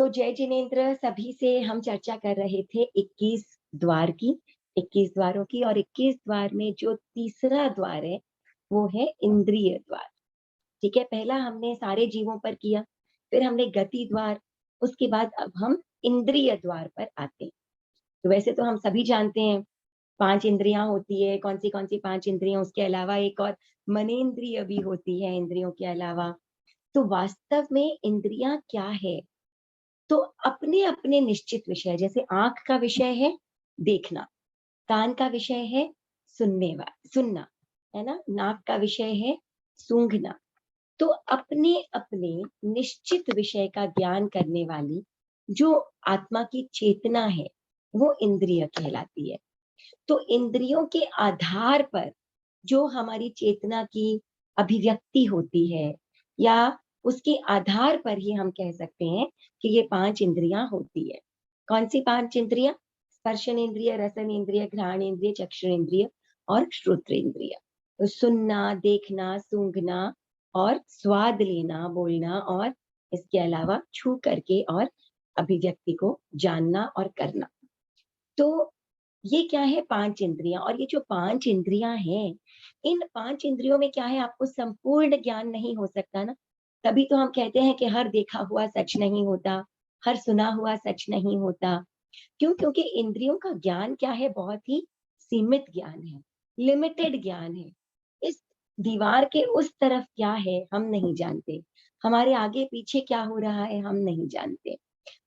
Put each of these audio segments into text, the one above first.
तो जय जिनेन्द्र, सभी से हम चर्चा कर रहे थे 21 द्वार की, 21 द्वारों की। और 21 द्वार में जो तीसरा द्वार है वो है इंद्रिय द्वार। ठीक है, पहला हमने सारे जीवों पर किया, फिर हमने गति द्वार, उसके बाद अब हम इंद्रिय द्वार पर आते हैं। तो वैसे तो हम सभी जानते हैं 5 इंद्रियां होती है, कौन सी 5 इंद्रियां, उसके अलावा एक और मनेन्द्रिय भी होती है इंद्रियों के अलावा। तो वास्तव में इंद्रियां क्या है? तो अपने अपने निश्चित विषय, जैसे आंख का विषय है देखना, कान का विषय है सुनना, है ना, नाक का विषय है सूंघना। तो अपने अपने निश्चित विषय का ज्ञान करने वाली जो आत्मा की चेतना है वो इंद्रिय कहलाती है। तो इंद्रियों के आधार पर जो हमारी चेतना की अभिव्यक्ति होती है, या उसके आधार पर ही हम कह सकते हैं कि ये 5 इंद्रियां होती है। कौन सी 5 इंद्रियां? स्पर्शन इंद्रिय, रसन इंद्रिय, घ्राण इंद्रिय, चक्षु इंद्रिय और श्रोत्र इंद्रिय। तो सुनना, देखना, सूंघना और स्वाद लेना, बोलना, और इसके अलावा छू करके और अभिव्यक्ति को जानना और करना। तो ये क्या है? 5 इंद्रियां। और ये जो 5 इंद्रियां हैं, इन 5 इंद्रियों में क्या है, आपको संपूर्ण ज्ञान नहीं हो सकता ना। तभी तो हम कहते हैं कि हर देखा हुआ सच नहीं होता, हर सुना हुआ सच नहीं होता। क्यों? क्योंकि इंद्रियों का ज्ञान क्या है? बहुत ही सीमित ज्ञान है, लिमिटेड ज्ञान है। इस दीवार के उस तरफ क्या है हम नहीं जानते, हमारे आगे पीछे क्या हो रहा है हम नहीं जानते।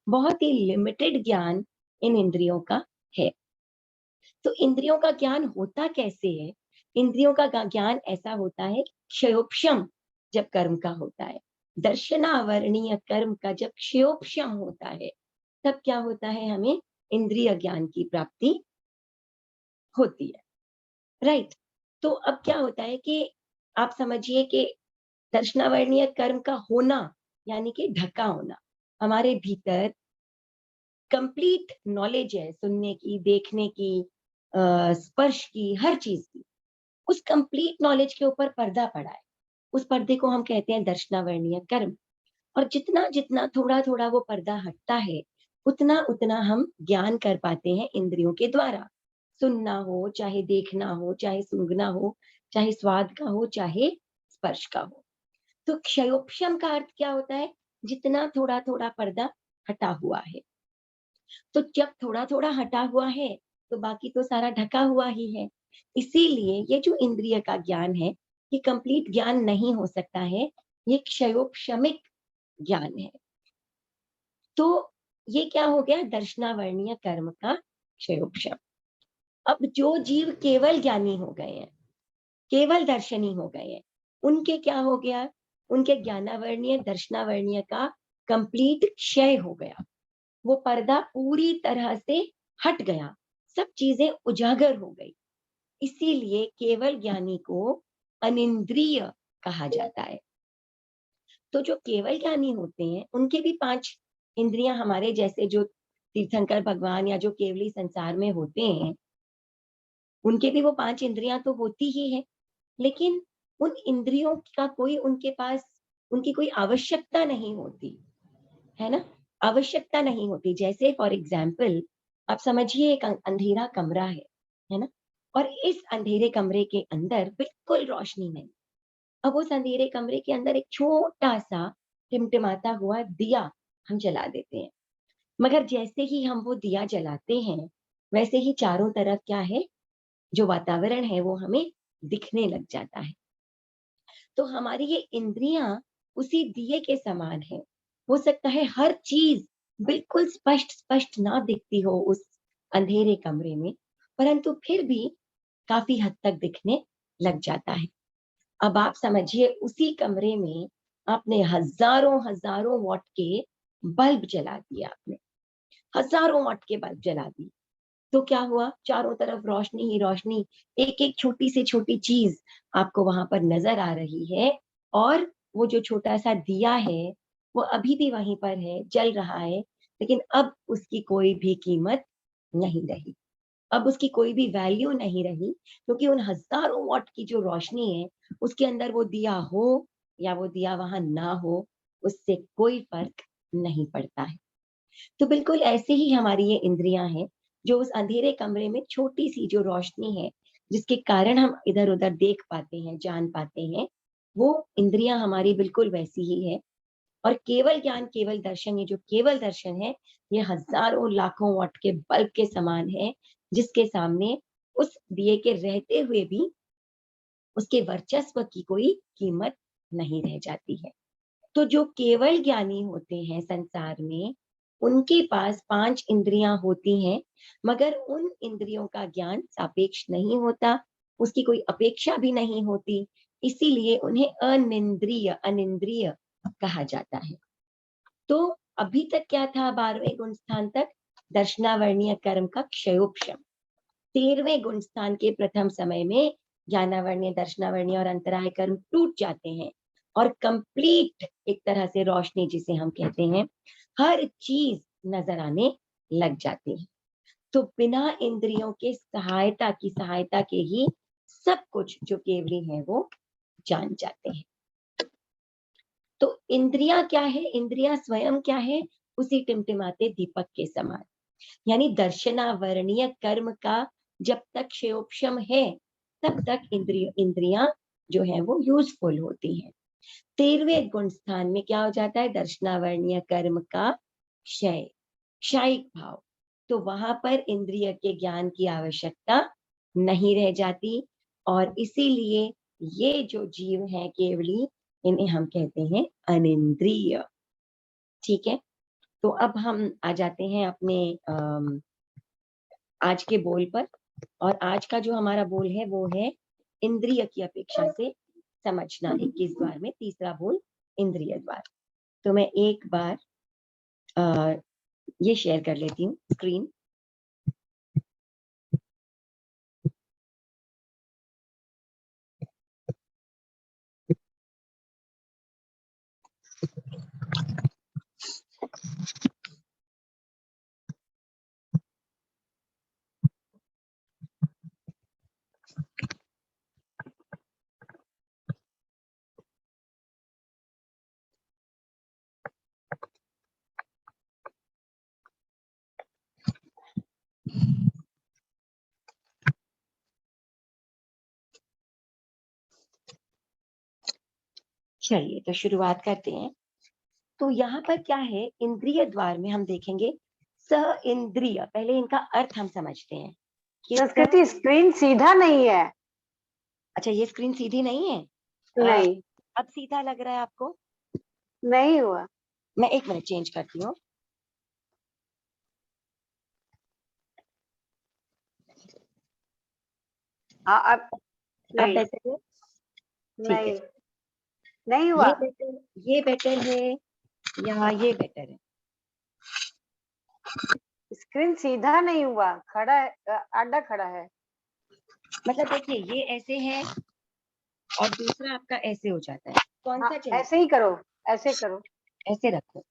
बहुत ही लिमिटेड ज्ञान इन इंद्रियों का है। तो इंद्रियों का ज्ञान होता कैसे है? इंद्रियों का ज्ञान ऐसा होता है क्षयोपशम जब कर्म का होता है, दर्शनावरणीय कर्म का जब क्षयोपशम होता है, तब क्या होता है? हमें इंद्रिय ज्ञान की प्राप्ति होती है। राइट। तो अब क्या होता है कि आप समझिए कि दर्शनावरणीय कर्म का होना यानी कि ढका होना, हमारे भीतर कंप्लीट नॉलेज है सुनने की, देखने की, स्पर्श की, हर चीज की। उस कंप्लीट नॉलेज के ऊपर पर्दा पड़ा है, उस पर्दे को हम कहते हैं दर्शनावरणीय कर्म। और जितना जितना थोड़ा थोड़ा वो पर्दा हटता है, उतना उतना हम ज्ञान कर पाते हैं इंद्रियों के द्वारा। सुनना हो, चाहे देखना हो, चाहे सूंघना हो, चाहे स्वाद का हो, चाहे स्पर्श का हो। तो क्षयोपशम का अर्थ क्या होता है? जितना थोड़ा थोड़ा पर्दा हटा हुआ है। तो जब थोड़ा थोड़ा हटा हुआ है तो बाकी तो सारा ढका हुआ ही है। इसीलिए ये जो इंद्रिय का ज्ञान है, ये कंप्लीट ज्ञान नहीं हो सकता है, ये क्षयोपशमिक ज्ञान है। तो ये क्या हो गया? दर्शनावरणीय कर्म का क्षयोपशम। अब जो जीव केवल ज्ञानी हो गए हैं, केवल दर्शनी हो गए हैं, उनके क्या हो गया? उनके ज्ञानावरणीय दर्शनावरणीय का कंप्लीट क्षय हो गया। वो पर्दा पूरी तरह से हट गया, सब चीजें उजागर हो गई। इसीलिए केवल ज्ञानी को अनिंद्रिय कहा जाता है। तो जो केवल ज्ञानी होते हैं उनके भी 5 इंद्रियां हमारे जैसे जो तीर्थंकर भगवान या जो केवली संसार में होते हैं, उनके भी वो 5 इंद्रियां तो होती ही है। लेकिन उन इंद्रियों का कोई उनके पास, उनकी कोई आवश्यकता नहीं होती, है ना। आवश्यकता नहीं होती। जैसे फॉर एग्जाम्पल आप समझिए एक अंधेरा कमरा है ना, और इस अंधेरे कमरे के अंदर बिल्कुल रोशनी नहीं। अब उस अंधेरे कमरे के अंदर एक छोटा सा टिमटिमाता हुआ दिया हम जला देते हैं। मगर जैसे ही हम वो दिया जलाते हैं, वैसे ही चारों तरफ क्या है, जो वातावरण है वो हमें दिखने लग जाता है। तो हमारी ये इंद्रियां उसी दिए के समान है। हो सकता है हर चीज बिल्कुल स्पष्ट स्पष्ट ना दिखती हो उस अंधेरे कमरे में, परंतु फिर भी काफी हद तक दिखने लग जाता है। अब आप समझिए उसी कमरे में आपने हजारों हजारों वॉट के बल्ब जला दिए, आपने हजारों वॉट के बल्ब जला दिए। तो क्या हुआ? चारों तरफ रोशनी ही रोशनी, एक एक छोटी से छोटी चीज आपको वहां पर नजर आ रही है। और वो जो छोटा सा दिया है वो अभी भी वहीं पर है, जल रहा है, लेकिन अब उसकी कोई भी कीमत नहीं रही, अब उसकी कोई भी वैल्यू नहीं रही। क्योंकि उन हजारों वॉट की जो रोशनी है, उसके अंदर वो दिया हो या वो दिया वहां ना हो, उससे कोई फर्क नहीं पड़ता है। तो बिल्कुल ऐसे ही हमारी ये इंद्रियां हैं, जो उस अंधेरे कमरे में छोटी सी जो रोशनी है, जिसके कारण हम इधर उधर देख पाते हैं, जान पाते हैं, वो इंद्रियां हमारी बिल्कुल वैसी ही है। और केवल ज्ञान, केवल दर्शन, ये जो केवल दर्शन है, ये हजारों लाखों वाट के बल्ब के समान है, जिसके सामने उस दिए के रहते हुए भी उसके वर्चस्व की कोई कीमत नहीं रह जाती है। तो जो केवल ज्ञानी होते हैं संसार में, उनके पास 5 इंद्रियां होती हैं, मगर उन इंद्रियों का ज्ञान सापेक्ष नहीं होता, उसकी कोई अपेक्षा भी नहीं होती, इसीलिए उन्हें अनिंद्रिय अनिंद्रिय कहा जाता है। तो अभी तक क्या था? 12वें गुण स्थान तक दर्शनावर्णीय कर्म का क्षयोपशम। 13वें गुण स्थान के प्रथम समय में ज्ञानावर्णीय, दर्शनावर्णीय और अंतराय कर्म टूट जाते हैं और कंप्लीट एक तरह से रोशनी, जिसे हम कहते हैं, हर चीज नजर आने लग जाती है। तो बिना इंद्रियों के सहायता के ही सब कुछ जो केवली है वो जान जाते हैं। तो इंद्रियां क्या है? इंद्रियां स्वयं क्या है? उसी टिमटिमाते दीपक के समान। यानी दर्शनावर्णीय कर्म का जब तक क्षयोपशम है, तब तक इंद्रियां जो है वो यूजफुल होती हैं। 13वें गुण स्थान में क्या हो जाता है? दर्शनावर्णीय कर्म का क्षय, क्षयिक भाव। तो वहां पर इंद्रिय के ज्ञान की आवश्यकता नहीं रह जाती, और इसीलिए ये जो जीव है केवली, इन्हें हम कहते हैं अनिंद्रिय। ठीक है, तो अब हम आ जाते हैं अपने आज के बोल पर। और आज का जो हमारा बोल है वो है इंद्रिय की अपेक्षा से समझना। 21 द्वार में तीसरा बोल इंद्रिय द्वार। तो मैं एक बार ये शेयर कर लेती हूँ स्क्रीन। चलिए तो शुरुआत करते हैं। तो यहाँ पर क्या है? इंद्रिय द्वार में हम देखेंगे स इंद्रिय। पहले इनका अर्थ हम समझते हैं कि संस्कृति स्क्रीन सीधा नहीं है। अच्छा, ये स्क्रीन सीधी नहीं है? नहीं, अब सीधा लग रहा है आपको? नहीं हुआ। मैं एक मिनट चेंज करती हूँ। हाँ, अब अब नहीं, बेटर है? ठीक है, नहीं, नहीं हुआ। ये बेटर है या ये बेटर है? स्क्रीन सीधा नहीं हुआ, खड़ा है, आधा खड़ा है। मतलब देखिए, ये ऐसे है और दूसरा आपका ऐसे हो जाता है। कौन हाँ, सा चाहिए? ऐसे ही करो, ऐसे करो। ऐसे रखो।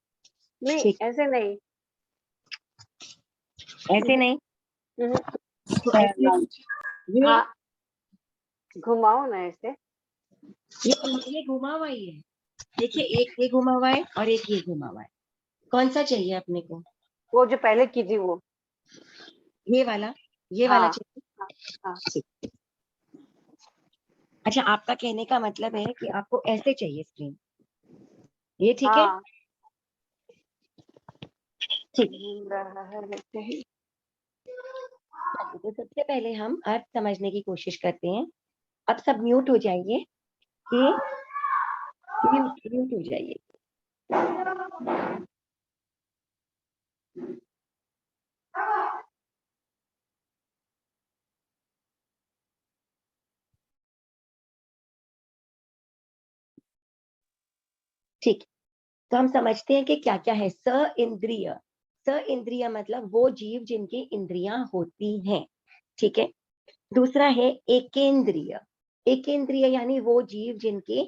नहीं, ठीक, ऐसे नहीं। ऐसे नहीं हम्म, तो ऐसे। ये हाँ, घुमाओ ना ऐसे। ये घुमा हुआ ही है। देखिए, एक ये घुमा हुआ है और एक ये घुमा हुआ है। कौन सा चाहिए अपने को? वो जो पहले की थी वो। ये वाला? ये वाला हाँ, चाहिए? हाँ, हाँ, ठीक। अच्छा, आपका कहने का मतलब है कि आपको ऐसे चाहिए स्क्रीन, ये ठीक है? हाँ। ठीक। घूम रहा है वैसे ही। तो सबसे पहले हम अर्थ समझने की कोशिश करते हैं। अब सब म्यूट हो जाइए, कि म्यूट म्यूट हो जाइए। ठीक, तो हम समझते हैं कि क्या क्या है। स इंद्रिय, स इंद्रिय मतलब वो जीव जिनकी इंद्रियां होती हैं। ठीक है। दूसरा है एकेंद्रिय। एकेंद्रिय यानी वो जीव जिनके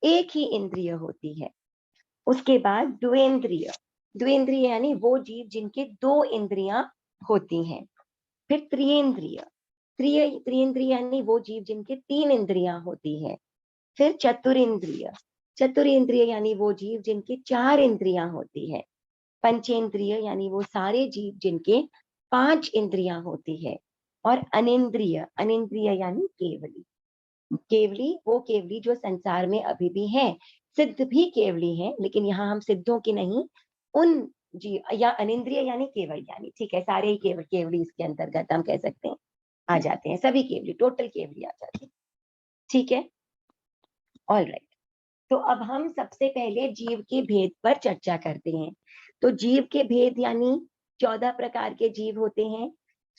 एक ही इंद्रिय होती है। उसके बाद द्वेंद्रिय। द्वेंद्रिय यानी वो जीव जिनके दो इंद्रियां होती हैं। फिर त्रियेंद्रिय। त्रियेंद्रिय यानी वो जीव जिनके 3 इंद्रियां होती हैं। फिर चतुरिंद्रिय। चतुरिंद्रिय यानी वो जीव जिनकी 4 इंद्रियां होती है। पंचेंद्रिय यानी वो सारे जीव जिनके 5 इंद्रियां होती है, और अनिंद्रिय, अनिंद्रिय यानी केवली, केवली वो केवली जो संसार में अभी भी है, सिद्ध भी केवली है, लेकिन यहाँ हम सिद्धों की नहीं, उन जीव, या अनिंद्रिय यानी केवल ज्ञानी, ठीक है, सारे ही केवल केवली इसके अंतर्गत हम कह सकते हैं आ जाते हैं, सभी केवली, टोटल केवली आ जाते हैं, ठीक है, ऑल राइट। तो अब हम सबसे पहले जीव के भेद पर चर्चा करते हैं। तो जीव के भेद यानी 14 प्रकार के जीव होते हैं।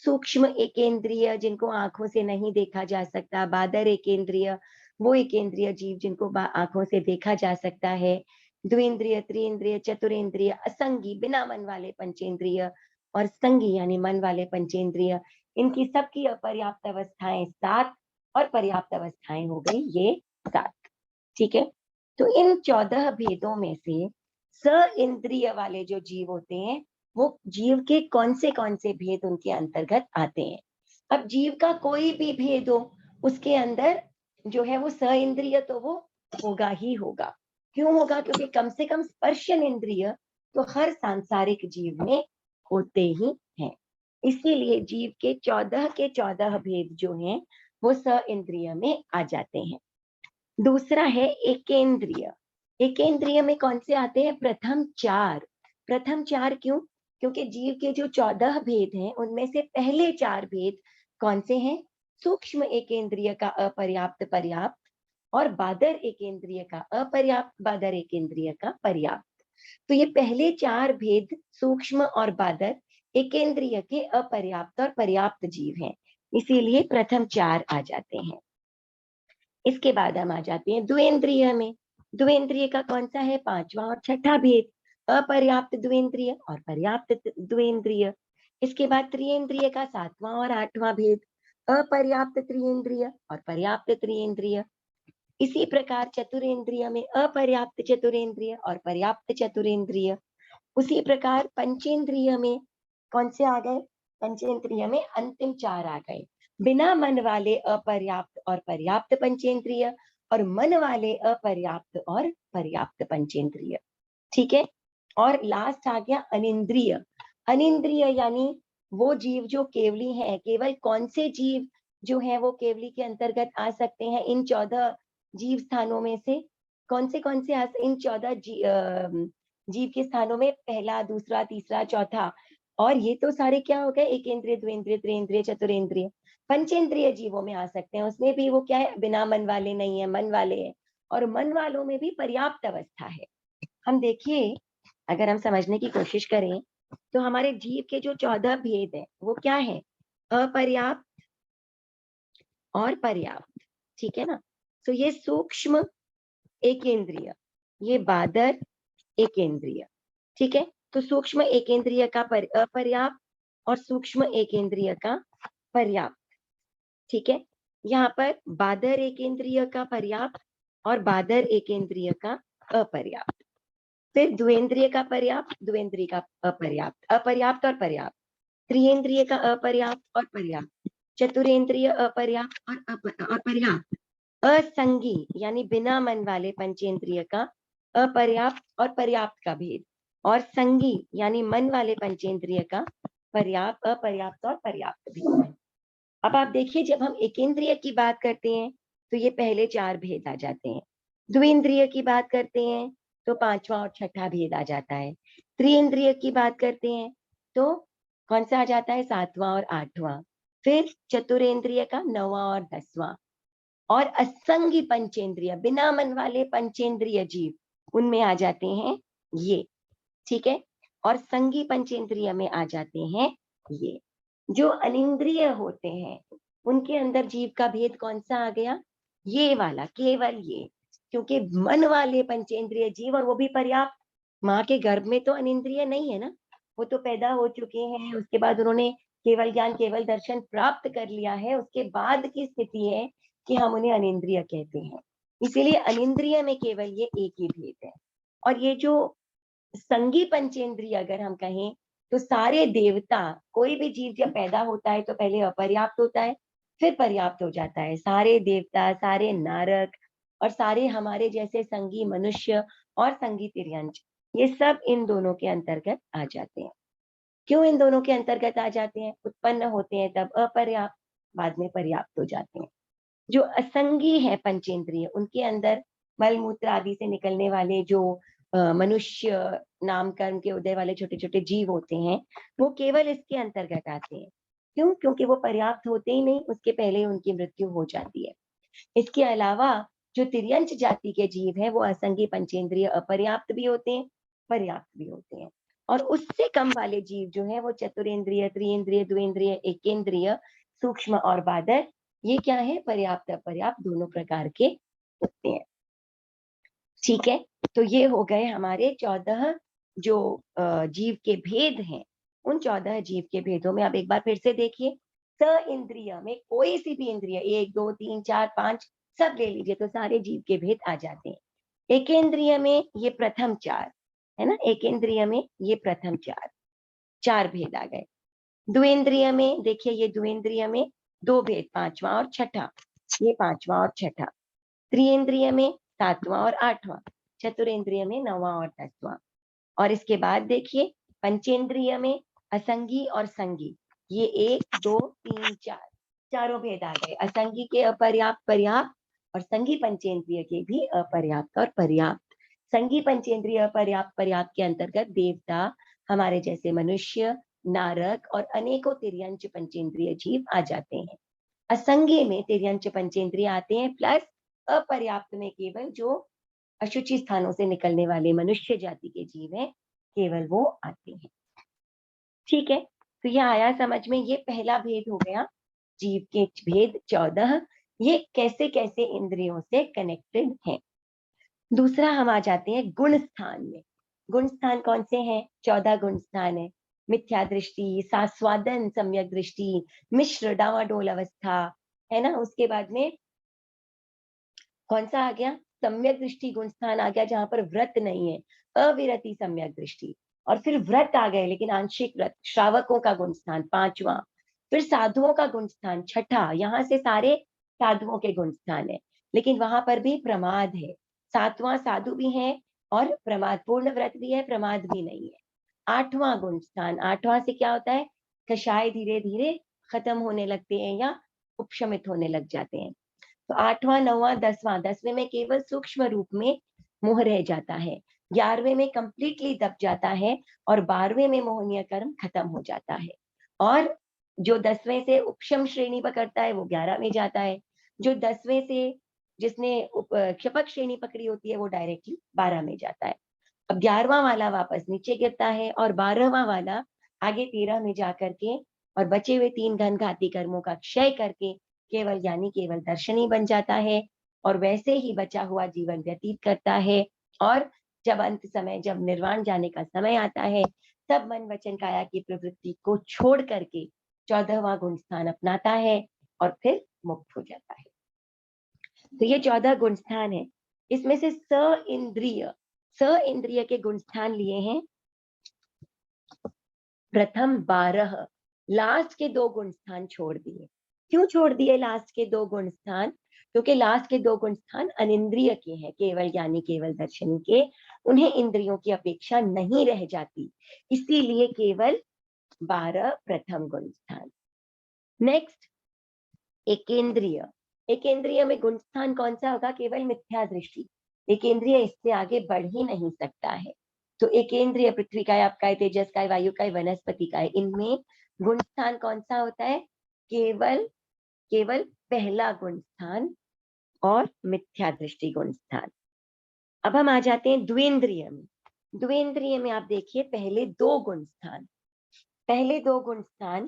सूक्ष्म एकेंद्रिय जिनको आंखों से नहीं देखा जा सकता, बादर एकेंद्रिय वो एकेंद्रिय जीव जिनको आंखों से देखा जा सकता है, द्विंद्रिय, त्रिइंद्रिय, चतुरेंद्रिय, असंगी बिना मन वाले पंचेंद्रिय, और संगी यानी मन वाले पंचेंद्रिय। इनकी सबकी अपर्याप्त अवस्थाएं 7 और पर्याप्त अवस्थाएं हो गई ये 7, ठीक है। तो इन 14 भेदों में से स इंद्रिय वाले जो जीव होते हैं, वो जीव के कौन से भेद उनके अंतर्गत आते हैं। अब जीव का कोई भी भेद हो, उसके अंदर जो है वो स इंद्रिय तो वो होगा ही होगा। क्यों होगा? क्योंकि कम से कम स्पर्शन इंद्रिय तो हर सांसारिक जीव में होते ही हैं। इसीलिए जीव के 14 के 14 भेद जो हैं वो स इंद्रिय में आ जाते हैं। दूसरा है एकेंद्रिय। एकेंद्रिय में कौन से आते हैं? प्रथम 4। प्रथम 4 क्यों? क्योंकि जीव के जो 14 भेद हैं उनमें से पहले 4 भेद कौन से हैं? सूक्ष्म एकेंद्रिय का अपर्याप्त पर्याप्त, और बादर एकेंद्रिय का अपर्याप्त, बादर एकेंद्रिय का पर्याप्त। तो ये पहले 4 भेद सूक्ष्म और बादर एकेंद्रिय के अपर्याप्त और पर्याप्त जीव हैं, इसीलिए प्रथम 4 आ जाते हैं। इसके बाद हम आ जाते हैं द्विंद्रिय में। द्विंद्रिय का कौन सा है? 5वां और 6ठा भेद, अपर्याप्त द्विंद्रिय और पर्याप्त द्विंद्रिय। इसके बाद त्रिइंद्रिय का 7वां और 8वां भेद, अपर्याप्त त्रिइंद्रिय और पर्याप्त त्रिइंद्रिय। इसी प्रकार चतुरेंद्रिय में अपर्याप्त चतुरेंद्रिय और पर्याप्त चतुरेंद्रिय। उसी प्रकार पंचेंद्रिय में कौन से आ गए? पंचेंद्रिय में अंतिम 4 आ गए, बिना मन वाले अपर्याप्त और पर्याप्त पंचेंद्रिय, और मन वाले अपर्याप्त और पर्याप्त पंचेंद्रिय, ठीक है। और लास्ट आ गया अनिंद्रिय। अनिंद्रिय यानी वो जीव जो केवली है, केवल कौन से जीव जो है वो केवली के अंतर्गत आ सकते हैं? इन 14 जीव स्थानों में से कौन से इन 14 जीव के स्थानों में? पहला, दूसरा, तीसरा, चौथा, और ये तो सारे क्या हो गए? एकेंद्रिय, द्विंद्रिय, त्रिइंद्रिय, चतुरेंद्रिय। पंचेंद्रिय जीवों में आ सकते हैं, उसमें भी वो क्या है? बिना मन वाले नहीं है, मन वाले हैं, और मन वालों में भी पर्याप्त अवस्था है। हम देखिए, अगर हम समझने की कोशिश करें तो हमारे जीव के जो 14 भेद है वो क्या है? अपर्याप्त और पर्याप्त, ठीक है ना। तो ये सूक्ष्म एकेंद्रिय, ये बादर एकेंद्रिय, ठीक है। तो सूक्ष्म एकेंद्रिय का अपर्याप्त और सूक्ष्म एकेंद्रिय का पर्याप्त, ठीक है। यहाँ पर बादर एकेंद्रिय का पर्याप्त और बादर एकेंद्रिय का अपर्याप्त। फिर द्विंद्रिय का पर्याप्त, द्विंद्रिय का अपर्याप्त, अपर्याप्त और पर्याप्त। त्रिइंद्रिय का अपर्याप्त और पर्याप्त, चतुरेंद्रिय अपर्याप्त और पर्याप्त। असंगी यानी बिना मन वाले पंचेंद्रिय का अपर्याप्त और पर्याप्त का भेद, और संगी यानी मन वाले पंचेंद्रिय का पर्याप्त, अपर्याप्त और पर्याप्त भेद। अब आप देखिए, जब हम एकेंद्रिय की बात करते हैं तो ये पहले 4 भेद आ जाते हैं। द्विइंद्रिय की बात करते हैं तो 5वां और 6ठा भेद आ जाता है। त्रिइंद्रिय की बात करते हैं तो कौन सा आ जाता है? 7वां और 8वां। फिर चतुरेंद्रिय का 9वां और 10वां। और असंगी पंचेंद्रिय, बिना मन वाले पंचेंद्रिय जीव, उनमें आ जाते हैं ये, ठीक है। और संगी पंचेंद्रिय में आ जाते हैं ये। जो अनिंद्रिय होते हैं उनके अंदर जीव का भेद कौन सा आ गया? ये वाला, केवल ये, क्योंकि मन वाले पंचेंद्रिय जीव, और वो भी पर्याप्त। माँ के गर्भ में तो अनिंद्रिय नहीं है ना, वो तो पैदा हो चुके हैं, उसके बाद उन्होंने केवल ज्ञान, केवल दर्शन प्राप्त कर लिया है, उसके बाद की स्थिति है कि हम उन्हें अनिंद्रिय कहते हैं। इसीलिए अनिंद्रिय में केवल ये एक ही भेद है। और ये जो संगी पंचेंद्रिय अगर हम कहें तो सारे देवता, कोई भी जीव जब पैदा होता है तो पहले अपर्याप्त होता है, फिर पर्याप्त हो जाता है। सारे देवता, सारे नारक और सारे हमारे जैसे संगी मनुष्य और संगी तिर्यंच, ये सब इन दोनों के अंतर्गत आ जाते हैं। क्यों इन दोनों के अंतर्गत आ जाते हैं? उत्पन्न होते हैं तब अपर्याप्त, बाद में पर्याप्त हो जाते हैं। जो असंगी है पंचेंद्रिय, उनके अंदर मल मूत्र आदि से निकलने वाले जो मनुष्य नाम कर्म के उदय वाले छोटे छोटे जीव होते हैं, वो केवल इसके अंतर्गत आते हैं। क्यों? क्योंकि वो पर्याप्त होते ही नहीं, उसके पहले उनकी मृत्यु हो जाती है। इसके अलावा जो तिर्यंच जाति के जीव है वो असंगी पंचेंद्रिय अपर्याप्त भी होते हैं, पर्याप्त भी होते हैं। और उससे कम वाले जीव जो है वो चतुरेंद्रिय, त्रिएंद्रिय, द्विएंद्रिय, एकेंद्रिय, सूक्ष्म और बादर, ये क्या है? पर्याप्त अपर्याप्त दोनों प्रकार के होते हैं। ठीक है, तो ये हो गए हमारे 14 जो जीव के भेद हैं। उन 14 जीव के भेदों में अब एक बार फिर से देखिए, स इंद्रिय में कोई सी भी इंद्रिय 1 2 3 4 5 सब ले लीजिए तो सारे जीव के भेद आ जाते हैं। एकेंद्रिय में ये प्रथम 4 है ना, एकेंद्रिय में ये प्रथम 4 भेद आ गए। द्विएंद्रिय में देखिए, ये द्विएंद्रिय में 2 भेद, 5वां और 6ठा, ये 5वां और 6ठा। त्रिएंद्रिय में 7वां और 8वां, चतुरेंद्रिय में 9वां और 10वां। और इसके बाद देखिए पंचेंद्रिय में असंगी और संगी, ये 1 2 3 4 चारों भेद आ गए। असंगी के अपर्याप्त, पर्याप्त, और संगी पंचेंद्रिय के भी अपर्याप्त और पर्याप्त। संगी पंचेंद्रिय अपर्याप्त पर्याप्त के अंतर्गत देवता, हमारे जैसे मनुष्य, नारक और अनेकों तिर्यंच पंचेंद्रिय जीव आ जाते हैं। असंगी में तिर्यंच पंचेंद्रिय आते हैं, प्लस अपर्याप्त में केवल जो अशुचि स्थानों से निकलने वाले मनुष्य जाति के जीव हैं, केवल वो आते हैं। ठीक है, तो यह आया समझ में, ये पहला भेद हो गया, जीव के भेद 14, ये कैसे कैसे इंद्रियों से कनेक्टेड हैं। दूसरा हम आ जाते हैं गुण स्थान में। गुण स्थान कौन से हैं? 14 गुण स्थान है। मिथ्या दृष्टि, सास्वादन, सम्यक दृष्टि, मिश्र डावाडोल अवस्था, है ना। उसके बाद में कौन सा आ गया? सम्यक दृष्टि गुण स्थान आ गया, जहां पर व्रत नहीं है, अविरति सम्यक दृष्टि। और फिर व्रत आ गए लेकिन आंशिक व्रत, श्रावकों का गुण स्थान 5वां। फिर साधुओं का गुण स्थान 6ठा, यहाँ से सारे साधुओं के गुण स्थान है, लेकिन वहां पर भी प्रमाद है। 7वां साधु भी है और प्रमाद, पूर्ण व्रत भी है, प्रमाद भी नहीं है। 8वां गुण स्थान, 8वां से क्या होता है? कषाय धीरे धीरे खत्म होने लगते हैं या उपशमित होने लग जाते हैं। तो 8वां 9वां 10वां, 10वें में केवल सूक्ष्म रूप में मोह रह जाता है, 11वें में कंप्लीटली दब जाता है, और 12वें में मोहनीय कर्म खत्म हो जाता है। और जो 10वें से उपशम श्रेणी पकड़ता है वो 11 में जाता है। जो 10वें से जिसने क्षपक श्रेणी पकड़ी होती है वो डायरेक्टली 12 में जाता है। अब 11वां वाला वापस नीचे गिरता है और 12वां वाला आगे 13 में जाकर के और बचे हुए 3 घन घाती कर्मों का क्षय करके केवल यानी केवल दर्शनी बन जाता है, और वैसे ही बचा हुआ जीवन व्यतीत करता है। और जब अंत समय, जब निर्वाण जाने का समय आता है, तब मन वचन काया की प्रवृत्ति को छोड़ करके 14वां गुण स्थान अपनाता है और फिर मुक्त हो जाता है। तो ये 14 गुण स्थान है। इसमें से स इंद्रिय के गुण स्थान लिए हैं प्रथम 12, लास्ट के 2 गुण स्थान छोड़ दिए। क्यों छोड़ दिए लास्ट के 2 गुण स्थान? क्योंकि लास्ट के 2 गुण स्थान अनिंद्रिय के हैं, केवल यानी केवल दर्शनी के, उन्हें इंद्रियों की अपेक्षा नहीं रह जाती, इसीलिए केवल 12 प्रथम गुण स्थान। नेक्स्ट एकेंद्रिय। एकेंद्रिय में गुण स्थान कौन सा होगा? केवल मिथ्या दृष्टि। एकेंद्रिय इससे आगे बढ़ ही नहीं सकता है। तो एकेंद्रिय पृथ्वी का, आपका तेजस का, वायु का, वनस्पति का, इनमें गुण स्थान कौन सा होता है? केवल केवल पहला गुण स्थान और मिथ्या दृष्टि गुण स्थान। अब हम आ जाते हैं द्विएंद्रिय में। द्विएंद्रिय में आप देखिए पहले 2 गुण स्थान, पहले 2 गुण स्थान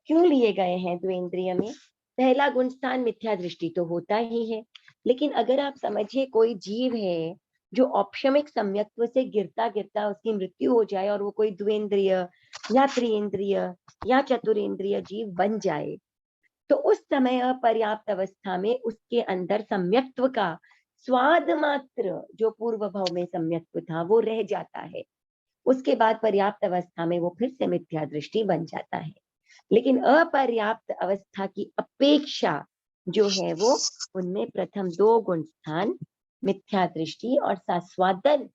क्यों लिए गए हैं द्विएंद्रिय में? पहला गुण स्थान मिथ्या दृष्टि तो होता ही है, लेकिन अगर आप समझिए कोई जीव है जो औपशमिक सम्यक्त्व से गिरता गिरता उसकी मृत्यु हो जाए और वो कोई द्विएंद्रिय या त्रिएंद्रिय या चतुरेंद्रिय जीव बन जाए, तो उस समय अपर्याप्त अवस्था में उसके अंदर सम्यक्त्व का स्वाद मात्र, जो पूर्व भाव में सम्यक्त्व था, वो रह जाता है। उसके बाद पर्याप्त अवस्था में वो फिर से मिथ्या दृष्टि बन जाता है। लेकिन अपर्याप्त अवस्था की अपेक्षा जो है वो, उनमें प्रथम 2 गुण स्थान मिथ्या दृष्टि और सास्वादन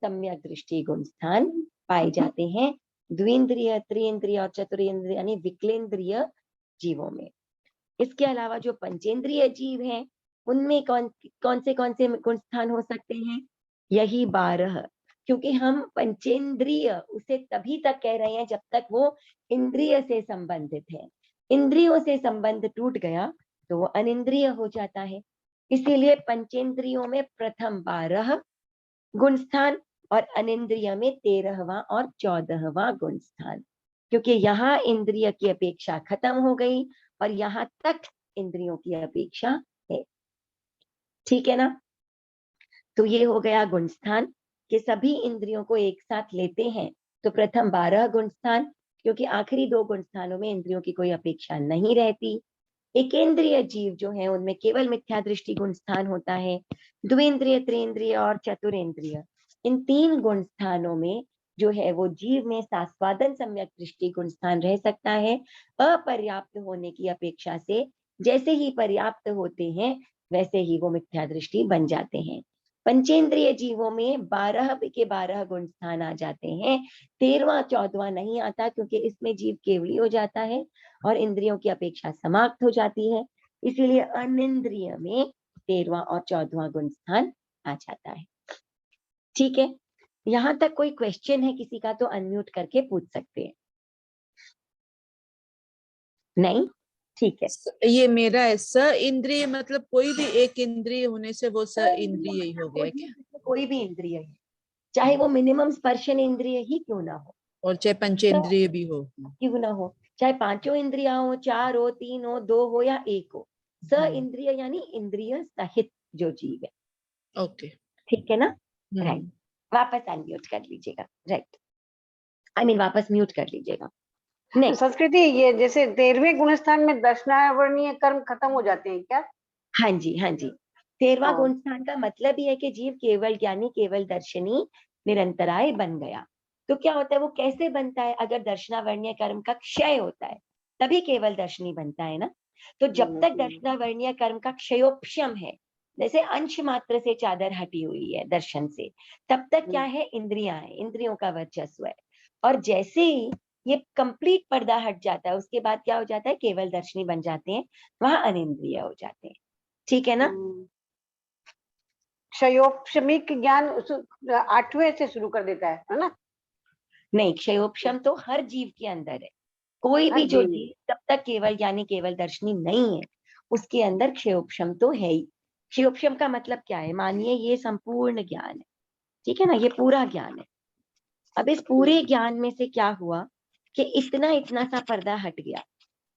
सम्यक दृष्टि गुण स्थान पाए जाते हैं द्विंद्रिय, त्रिइंद्रिय और चतुरेंद्रिय यानी विकलेंद्रिय जीवों में। इसके अलावा जो पंचेंद्रिय जीव हैं उनमें कौन से गुण स्थान हो सकते हैं? यही 12, क्योंकि हम पंचेंद्रिय उसे तभी तक कह रहे हैं जब तक वो इंद्रिय से संबंधित है। इंद्रियों से संबंध टूट गया तो वो अनिंद्रिय हो जाता है। इसीलिए पंचेंद्रियों में प्रथम 12 गुण स्थान और अनिंद्रिय में 13वां और 14वां गुण स्थान, क्योंकि यहाँ इंद्रिय की अपेक्षा खत्म हो गई और यहाँ तक इंद्रियों की अपेक्षा है। ठीक है ना? तो ये हो गया गुण स्थान कि सभी इंद्रियों को एक साथ लेते हैं तो प्रथम 12 गुण स्थान, क्योंकि आखिरी 2 गुण स्थानों में इंद्रियों की कोई अपेक्षा नहीं रहती। एकेंद्रिय जीव जो है उनमें केवल मिथ्या दृष्टि गुण स्थान होता है। द्विंद्रिय, त्रिइंद्रिय और चतुरेंद्रिय, इन 3 गुण स्थानों में जो है वो जीव में सास्वादन सम्यक दृष्टि गुण स्थान रह सकता है अपर्याप्त होने की अपेक्षा से। जैसे ही पर्याप्त होते हैं वैसे ही वो मिथ्या दृष्टि बन जाते हैं। पंचेंद्रिय जीवों में 12 के 12 गुण स्थान आ जाते हैं, 13वां 14वां नहीं आता, क्योंकि इसमें जीव केवली हो जाता है और इंद्रियों की अपेक्षा समाप्त हो जाती है। इसीलिए अनिंद्रिय में 13वां और 14वां गुण स्थान आ जाता है। ठीक है, यहां तक कोई क्वेश्चन है किसी का तो अनम्यूट करके पूछ सकते हैं। नहीं? ठीक है। ये मेरा है। स इंद्रिय मतलब कोई भी एक इंद्रिय होने से वो स इंद्रिय ही हो गया क्या? कोई भी इंद्रिय है, चाहे वो मिनिमम स्पर्शन इंद्रिय ही क्यों ना हो, और चाहे पंचेंद्रिय भी हो, क्यों ना हो, चाहे 5 इंद्रिया हो, 4 हो, 3 हो, 2 हो या 1 हो, स इंद्रिय यानी इंद्रिय सहित जो जीव है। ओके, ठीक है ना? राइट। वापस अनम्यूट कर लीजिएगा। राइट, आई मीन वापस म्यूट कर लीजिएगा। तो संस्कृति ये जैसे 13वें गुण स्थान में दर्शनावर्णीय कर्म खत्म हो जाते हैं क्या? हाँ जी, हाँ जी। 13वां गुण स्थान का मतलब ही है कि जीव केवल ज्ञानी, केवल दर्शनी, निरंतराय बन गया। तो क्या होता है, वो कैसे बनता है? अगर दर्शनावर्णीय कर्म का क्षय होता है तभी केवल दर्शनी बनता है ना। तो जब तक दर्शनावर्णीय कर्म का क्षयोपशम है, जैसे अंश मात्र से चादर हटी हुई है दर्शन से, तब तक क्या है? इंद्रियां है, इंद्रियों का वर्चस्व है। और जैसे ही ये कंप्लीट पर्दा हट जाता है उसके बाद क्या हो जाता है? केवल दर्शनी बन जाते हैं, वहां अनिंद्रिय हो जाते हैं। ठीक है ना? क्षयोपशमिक ज्ञान 8वें से शुरू कर देता है ना? नहीं, क्षयोपशम तो हर जीव के अंदर है। कोई भी जो जीव तब तक केवल यानी केवल दर्शनी नहीं है उसके अंदर क्षयोपशम तो है ही। क्षयोपशम का मतलब क्या है? मानिए ये संपूर्ण ज्ञान है, ठीक है ना, ये पूरा ज्ञान है। अब इस पूरे ज्ञान में से क्या हुआ कि इतना इतना सा पर्दा हट गया,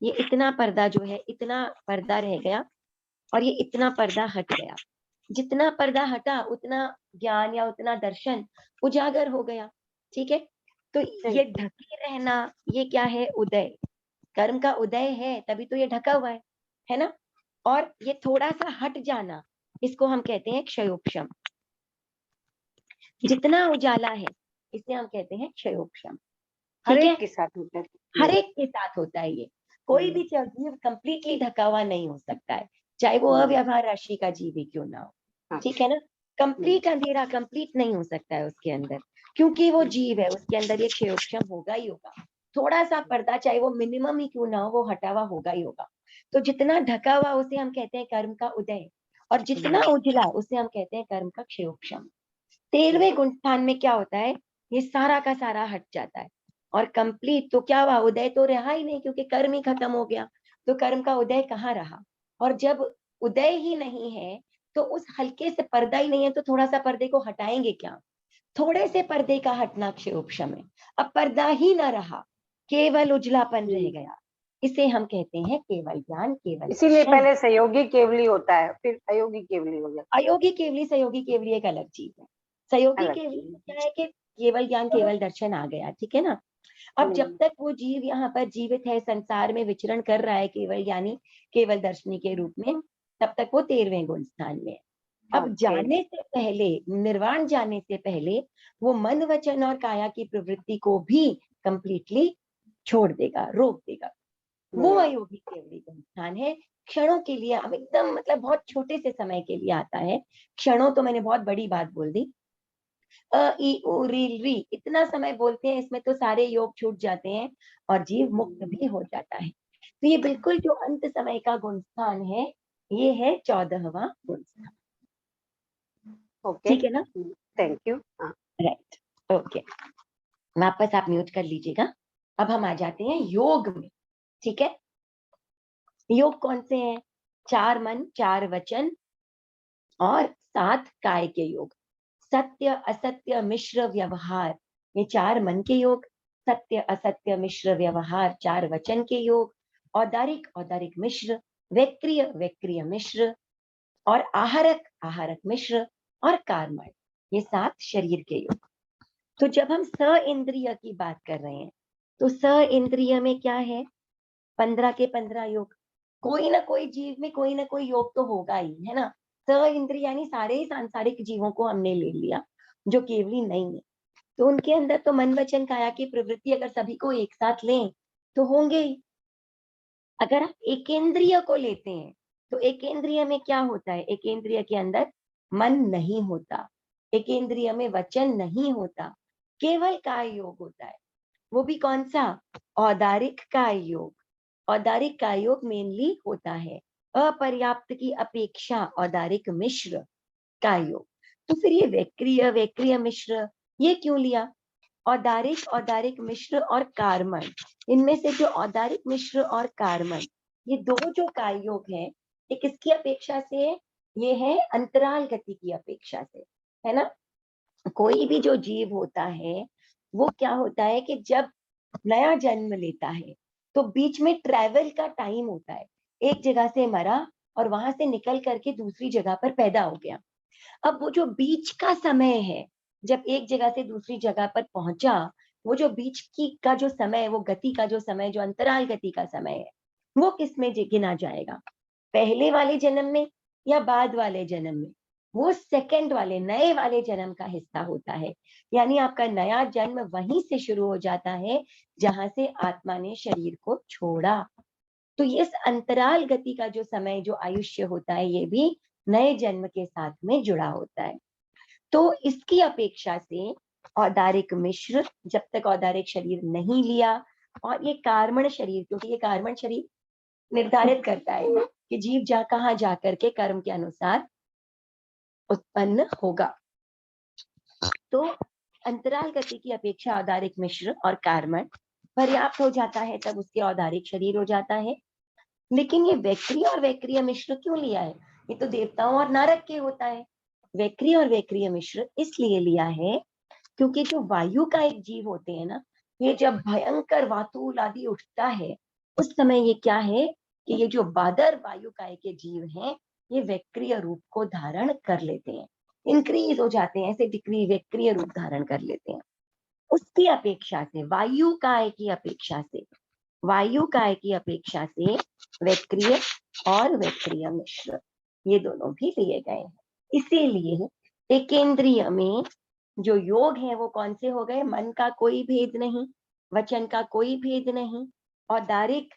ये इतना पर्दा जो है, इतना पर्दा रह गया और ये इतना पर्दा हट गया। जितना पर्दा हटा उतना ज्ञान या उतना दर्शन उजागर हो गया। ठीक है, तो ये ढके रहना, ये क्या है? उदय, कर्म का उदय है, तभी तो ये ढका हुआ है ना। और ये थोड़ा सा हट जाना, इसको हम कहते हैं क्षयोपशम। जितना उजाला है इसे हम कहते हैं क्षयोपशम। हर ठीक है, एक के साथ होता है, हर एक के साथ होता है ये। कोई भी जीव कंप्लीटली ढका हुआ नहीं हो सकता है, चाहे वो अव्यवहार राशि का जीव ही क्यों ना हो। ठीक है ना? कंप्लीट अंधेरा कंप्लीट नहीं हो सकता है उसके अंदर, क्योंकि वो जीव है, उसके अंदर ये क्षयोपशम होगा ही होगा। थोड़ा सा पर्दा, चाहे वो मिनिमम ही क्यों ना हो, वो हटा हुआ होगा ही होगा। तो जितना ढका हुआ उसे हम कहते हैं कर्म का उदय, और जितना उजला उसे हम कहते हैं कर्म का क्षयोपशम। 13वें गुण स्थान में क्या होता है? ये सारा का सारा हट जाता है और कंप्लीट। तो क्या हुआ? उदय तो रहा ही नहीं, क्योंकि कर्म ही खत्म हो गया। तो कर्म का उदय कहाँ रहा? और जब उदय ही नहीं है तो उस हल्के से पर्दा ही नहीं है, तो थोड़ा सा पर्दे को हटाएंगे क्या? थोड़े से पर्दे का हटना क्षयोपशम है। अब पर्दा ही ना रहा, केवल उजलापन रह गया, इसे हम कहते हैं केवल ज्ञान, केवल इसीलिए दर्शन। पहले सहयोगी केवली होता है, फिर अयोगी केवली हो जाता अयोगी केवली, सहयोगी केवली एक अलग चीज है। सहयोगी अलग केवली चीज। क्या है कि केवल ज्ञान, केवल दर्शन आ गया। ठीक है ना? अब जब तक वो जीव यहाँ पर जीवित है, संसार में विचरण कर रहा है केवल यानी केवल दर्शनी के रूप में, तब तक वो 13वें गुण स्थान में है। अब जाने से पहले, निर्वाण जाने से पहले, वो मन, वचन और काया की प्रवृत्ति को भी कंप्लीटली छोड़ देगा, रोक देगा। वो अयोगी केवली गुण स्थान है। क्षणों के लिए, अब एकदम मतलब बहुत छोटे से समय के लिए आता है। क्षणों तो मैंने बहुत बड़ी बात बोल दी, अ ई उ री री इतना समय बोलते हैं, इसमें तो सारे योग छूट जाते हैं और जीव मुक्त भी हो जाता है। तो ये बिल्कुल जो अंत समय का गुणस्थान है, ये है 14वां गुणस्थान। ओके, ठीक है ना? Thank you. Right, okay. वापस आप म्यूट कर लीजिएगा। अब हम आ जाते हैं योग में। ठीक है, योग कौन से हैं? 4 मन, 4 वचन और 7 काय के योग। सत्य असत्य मिश्र व्यवहार, ये 4 मन के योग। सत्य असत्य मिश्र व्यवहार 4 वचन के योग। औदारिक औदारिक मिश्र, वैक्रिय वैक्रिय मिश्र और आहारक आहारक मिश्र और कार्मण, ये 7 शरीर के योग। तो जब हम स इंद्रिय की बात कर रहे हैं, तो स इंद्रिय में क्या है? 15 के 15 योग। कोई ना कोई जीव में कोई ना कोई योग तो होगा ही, है ना? स इंद्रिय यानी सारे ही सांसारिक जीवों को हमने ले लिया, जो केवली नहीं है। तो उनके अंदर तो मन वचन काया की प्रवृत्ति अगर सभी को एक साथ लें तो होंगे ही। अगर आप एकेंद्रिय को लेते हैं, तो एकेंद्रिय में क्या होता है? एकेंद्रिय के अंदर मन नहीं होता, एकेंद्रिय में वचन नहीं होता, केवल काय योग होता है। वो भी कौन सा? औदारिक काय योग। औदारिक काय योग मेनली होता है अपर्याप्त की अपेक्षा औदारिक मिश्र काय योग। तो फिर ये वैक्रिय वैक्रिय मिश्र ये क्यों लिया? औदारिक औदारिक मिश्र और कार्मण, इनमें से जो औदारिक मिश्र और कार्मण, ये दो जो काय योग है, ये किसकी अपेक्षा से है? ये है अंतराल गति की अपेक्षा से, है ना? कोई भी जो जीव होता है, वो क्या होता है कि जब नया जन्म लेता है, तो बीच में ट्रैवल का टाइम होता है। एक जगह से मरा और वहां से निकल करके दूसरी जगह पर पैदा हो गया। अब वो जो बीच का समय है, जब एक जगह से दूसरी जगह पर पहुंचा, वो जो बीच की का जो समय, वो गति का जो समय, जो अंतराल गति का समय है, वो किस में गिना जाएगा? पहले वाले जन्म में या बाद वाले जन्म में? वो सेकंड वाले नए वाले जन्म का हिस्सा होता है। यानी आपका नया जन्म वहीं से शुरू हो जाता है जहां से आत्मा ने शरीर को छोड़ा। तो इस अंतराल गति का जो समय, जो आयुष्य होता है, ये भी नए जन्म के साथ में जुड़ा होता है। तो इसकी अपेक्षा से औदारिक मिश्र, जब तक औदारिक शरीर नहीं लिया, और ये कार्मण शरीर, क्योंकि ये कार्मण शरीर निर्धारित करता है कि जीव कहाँ जा करके कर्म के अनुसार उत्पन्न होगा। तो अंतराल गति की अपेक्षा औदारिक मिश्र और कार्मण पर्याप्त हो जाता है, तब उसके औदारिक शरीर हो जाता है। लेकिन ये वैक्रिय और वैक्रिय मिश्र क्यों लिया है? ये तो देवताओं और नरक के होता है। वैक्रिय और वैक्रिय मिश्र इसलिए लिया है क्योंकि जो वायु का एक जीव होते हैं ना, ये जब भयंकर वातुल आदि उठता है, उस समय ये क्या है कि ये जो बादर वायु काय के जीव हैं, ये वैक्रिय रूप को धारण कर लेते हैं, इंक्रीज हो जाते हैं, ऐसे डिक्री वैक्रिय रूप धारण कर लेते हैं। उसकी अपेक्षा से, वायु काय की अपेक्षा से, वायु काय की अपेक्षा से वैक्रिय और वैक्रिय मिश्र ये दोनों भी लिए गए हैं। इसीलिए एकेंद्रिय में जो योग है वो कौन से हो गए? मन का कोई भेद नहीं, वचन का कोई भेद नहीं, औदारिक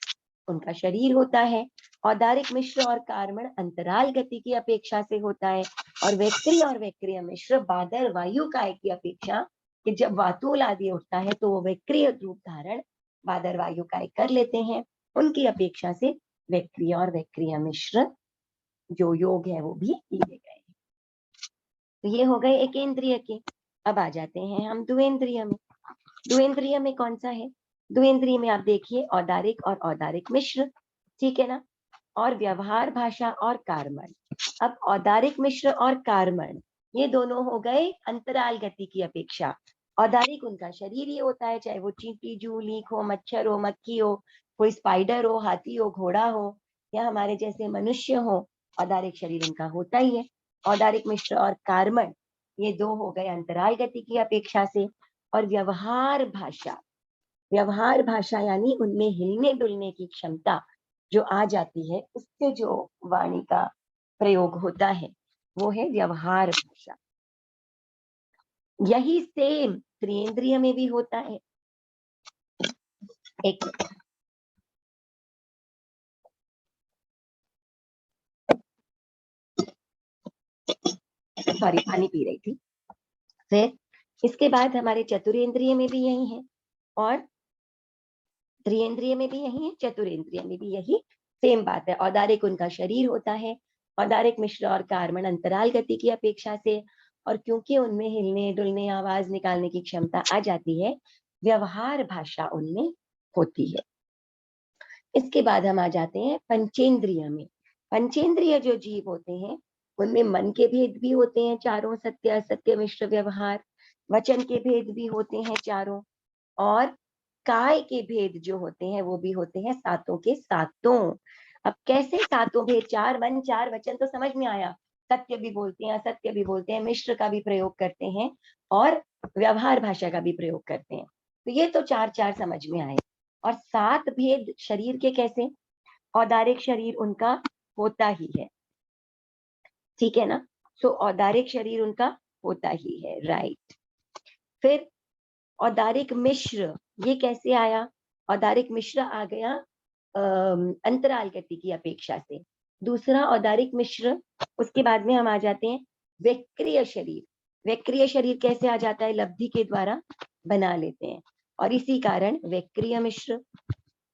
उनका शरीर होता है, औदारिक मिश्र और कार्मण अंतराल गति की अपेक्षा से होता है, और वैक्रिय मिश्र बादर वायु काय की अपेक्षा कि जब वातुल आदि उठता है तो वो वैक्रिय रूप धारण बादर वायु काय कर लेते हैं, उनकी अपेक्षा से वैक्रिय और वैक्रिय मिश्र जो योग है वो भी लिए गए हैं। तो ये हो गए एकेंद्रिय के। अब आ जाते हैं हम द्विंद्रिय में। द्विंद्रिय में कौन सा है? द्विंद्रिय में आप देखिए औदारिक और औदारिक मिश्र, ठीक है ना, और व्यवहार भाषा और कार्मण। अब औदारिक मिश्र और कार्मण ये दोनों हो गए अंतराल गति की अपेक्षा। औदारिक उनका शरीर ही होता है, चाहे वो चींटी जू लीख हो, मच्छर हो, मक्खी हो, कोई स्पाइडर हो, हाथी हो, घोड़ा हो, या हमारे जैसे मनुष्य हो, औदारिक शरीर उनका होता ही है। औदारिक मिश्र और कार्मण ये दो हो गए अंतराल गति की अपेक्षा से। और व्यवहार भाषा यानी उनमें हिलने डुलने की क्षमता जो आ जाती है, उससे जो वाणी का प्रयोग होता है वो है व्यवहार भाषा। यही सेम त्रिएंद्रिय में भी होता है। एक सॉरी, पानी पी रही थी। फिर इसके बाद हमारे चतुरेंद्रिय में भी यही है और त्रिएंद्रिय में भी यही है, चतुरेंद्रिय में भी यही सेम बात है। औदारिक उनका शरीर होता है, औदारिक मिश्र और कार्बन अंतराल गति की अपेक्षा से, और क्योंकि उनमें हिलने डुलने आवाज निकालने की क्षमता आ जाती है, व्यवहार भाषा उनमें होती है। इसके बाद हम आ जाते हैं पंचेंद्रिय में। पंचेंद्रिय जो जीव होते हैं उनमें मन के भेद भी होते हैं चारों, सत्य असत्य मिश्र व्यवहार, वचन के भेद भी होते हैं चारों, और काय के भेद जो होते हैं वो भी होते हैं सातों के सातों। अब कैसे सातों भेद, चार मन चार वचन तो समझ में आया, सत्य भी बोलते हैं असत्य भी बोलते हैं, मिश्र का भी प्रयोग करते हैं और व्यवहार भाषा का भी प्रयोग करते हैं, तो ये तो चार चार समझ में आए। और सात भेद शरीर के कैसे, औदारिक शरीर उनका होता ही है, ठीक है ना, सो औदारिक शरीर उनका होता ही है, राइट। फिर औदारिक मिश्र, ये कैसे आया, औदारिक मिश्र आ गया अंतराल गति की अपेक्षा से। दूसरा औदारिक मिश्र, उसके बाद में हम आ जाते हैं वैक्रिय शरीर। वैक्रिय शरीर कैसे आ जाता है, लब्धि के द्वारा बना लेते हैं, और इसी कारण वैक्रिय मिश्र।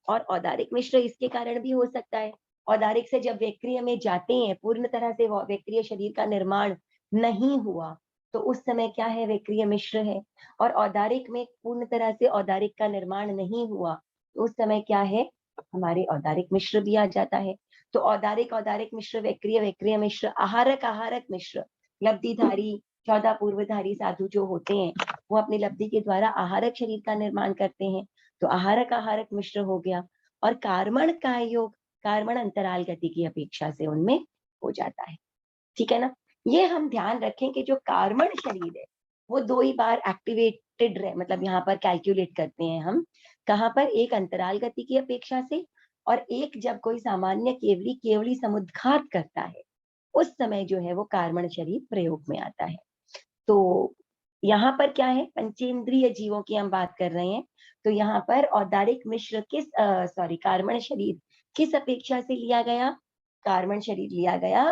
और औदारिक मिश्र इसके कारण भी हो सकता है, औदारिक से जब वैक्रिय में जाते हैं, पूर्ण तरह से वैक्रिय शरीर का निर्माण नहीं हुआ, तो उस समय क्या है, वैक्रिय मिश्र है। और औदारिक में पूर्ण तरह से औदारिक का निर्माण नहीं हुआ, तो उस समय क्या है, हमारे औदारिक मिश्र भी आ जाता है। तो औदारिक औदारिक मिश्र, वैक्रिय वैक्रिय मिश्र, आहारक आहारक मिश्र, लब्धिधारी 14 पूर्वधारी साधु जो होते हैं वो अपनी लब्धि के द्वारा आहारक शरीर का निर्माण करते हैं, तो आहारक आहारक मिश्र हो गया। और कार्मण का योग, कार्मण अंतराल गति की अपेक्षा से उनमें हो जाता है, ठीक है ना। ये हम ध्यान रखें कि जो कार्मण शरीर है वो 2 ही बार एक्टिवेटेड रहे, मतलब यहाँ पर कैलकुलेट करते हैं हम, कहाँ पर, एक अंतराल गति की अपेक्षा से, और एक जब कोई सामान्य केवली केवली समुद्घात करता है उस समय जो है वो कार्मण शरीर प्रयोग में आता है। तो यहाँ पर क्या है, पंचेंद्रिय जीवों की हम बात कर रहे हैं, तो यहाँ पर औदारिक मिश्र किस कार्मण शरीर किस अपेक्षा से लिया गया, कार्मण शरीर लिया गया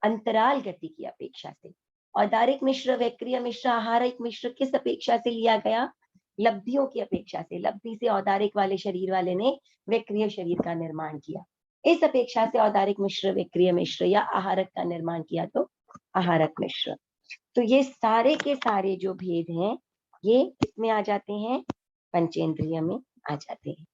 अंतराल गति की अपेक्षा से। औदारिक मिश्र वैक्रिय मिश्र आहारिक मिश्र किस अपेक्षा से लिया गया, लब्धियों की अपेक्षा से, लब्धि से औदारिक वाले शरीर वाले ने वैक्रिय शरीर का निर्माण किया, इस अपेक्षा से औदारिक मिश्र वैक्रिय मिश्र या आहारक का निर्माण किया, तो आहारक मिश्र। तो ये सारे के सारे जो भेद हैं ये इसमें आ जाते हैं, पंचेंद्रिय में आ जाते हैं।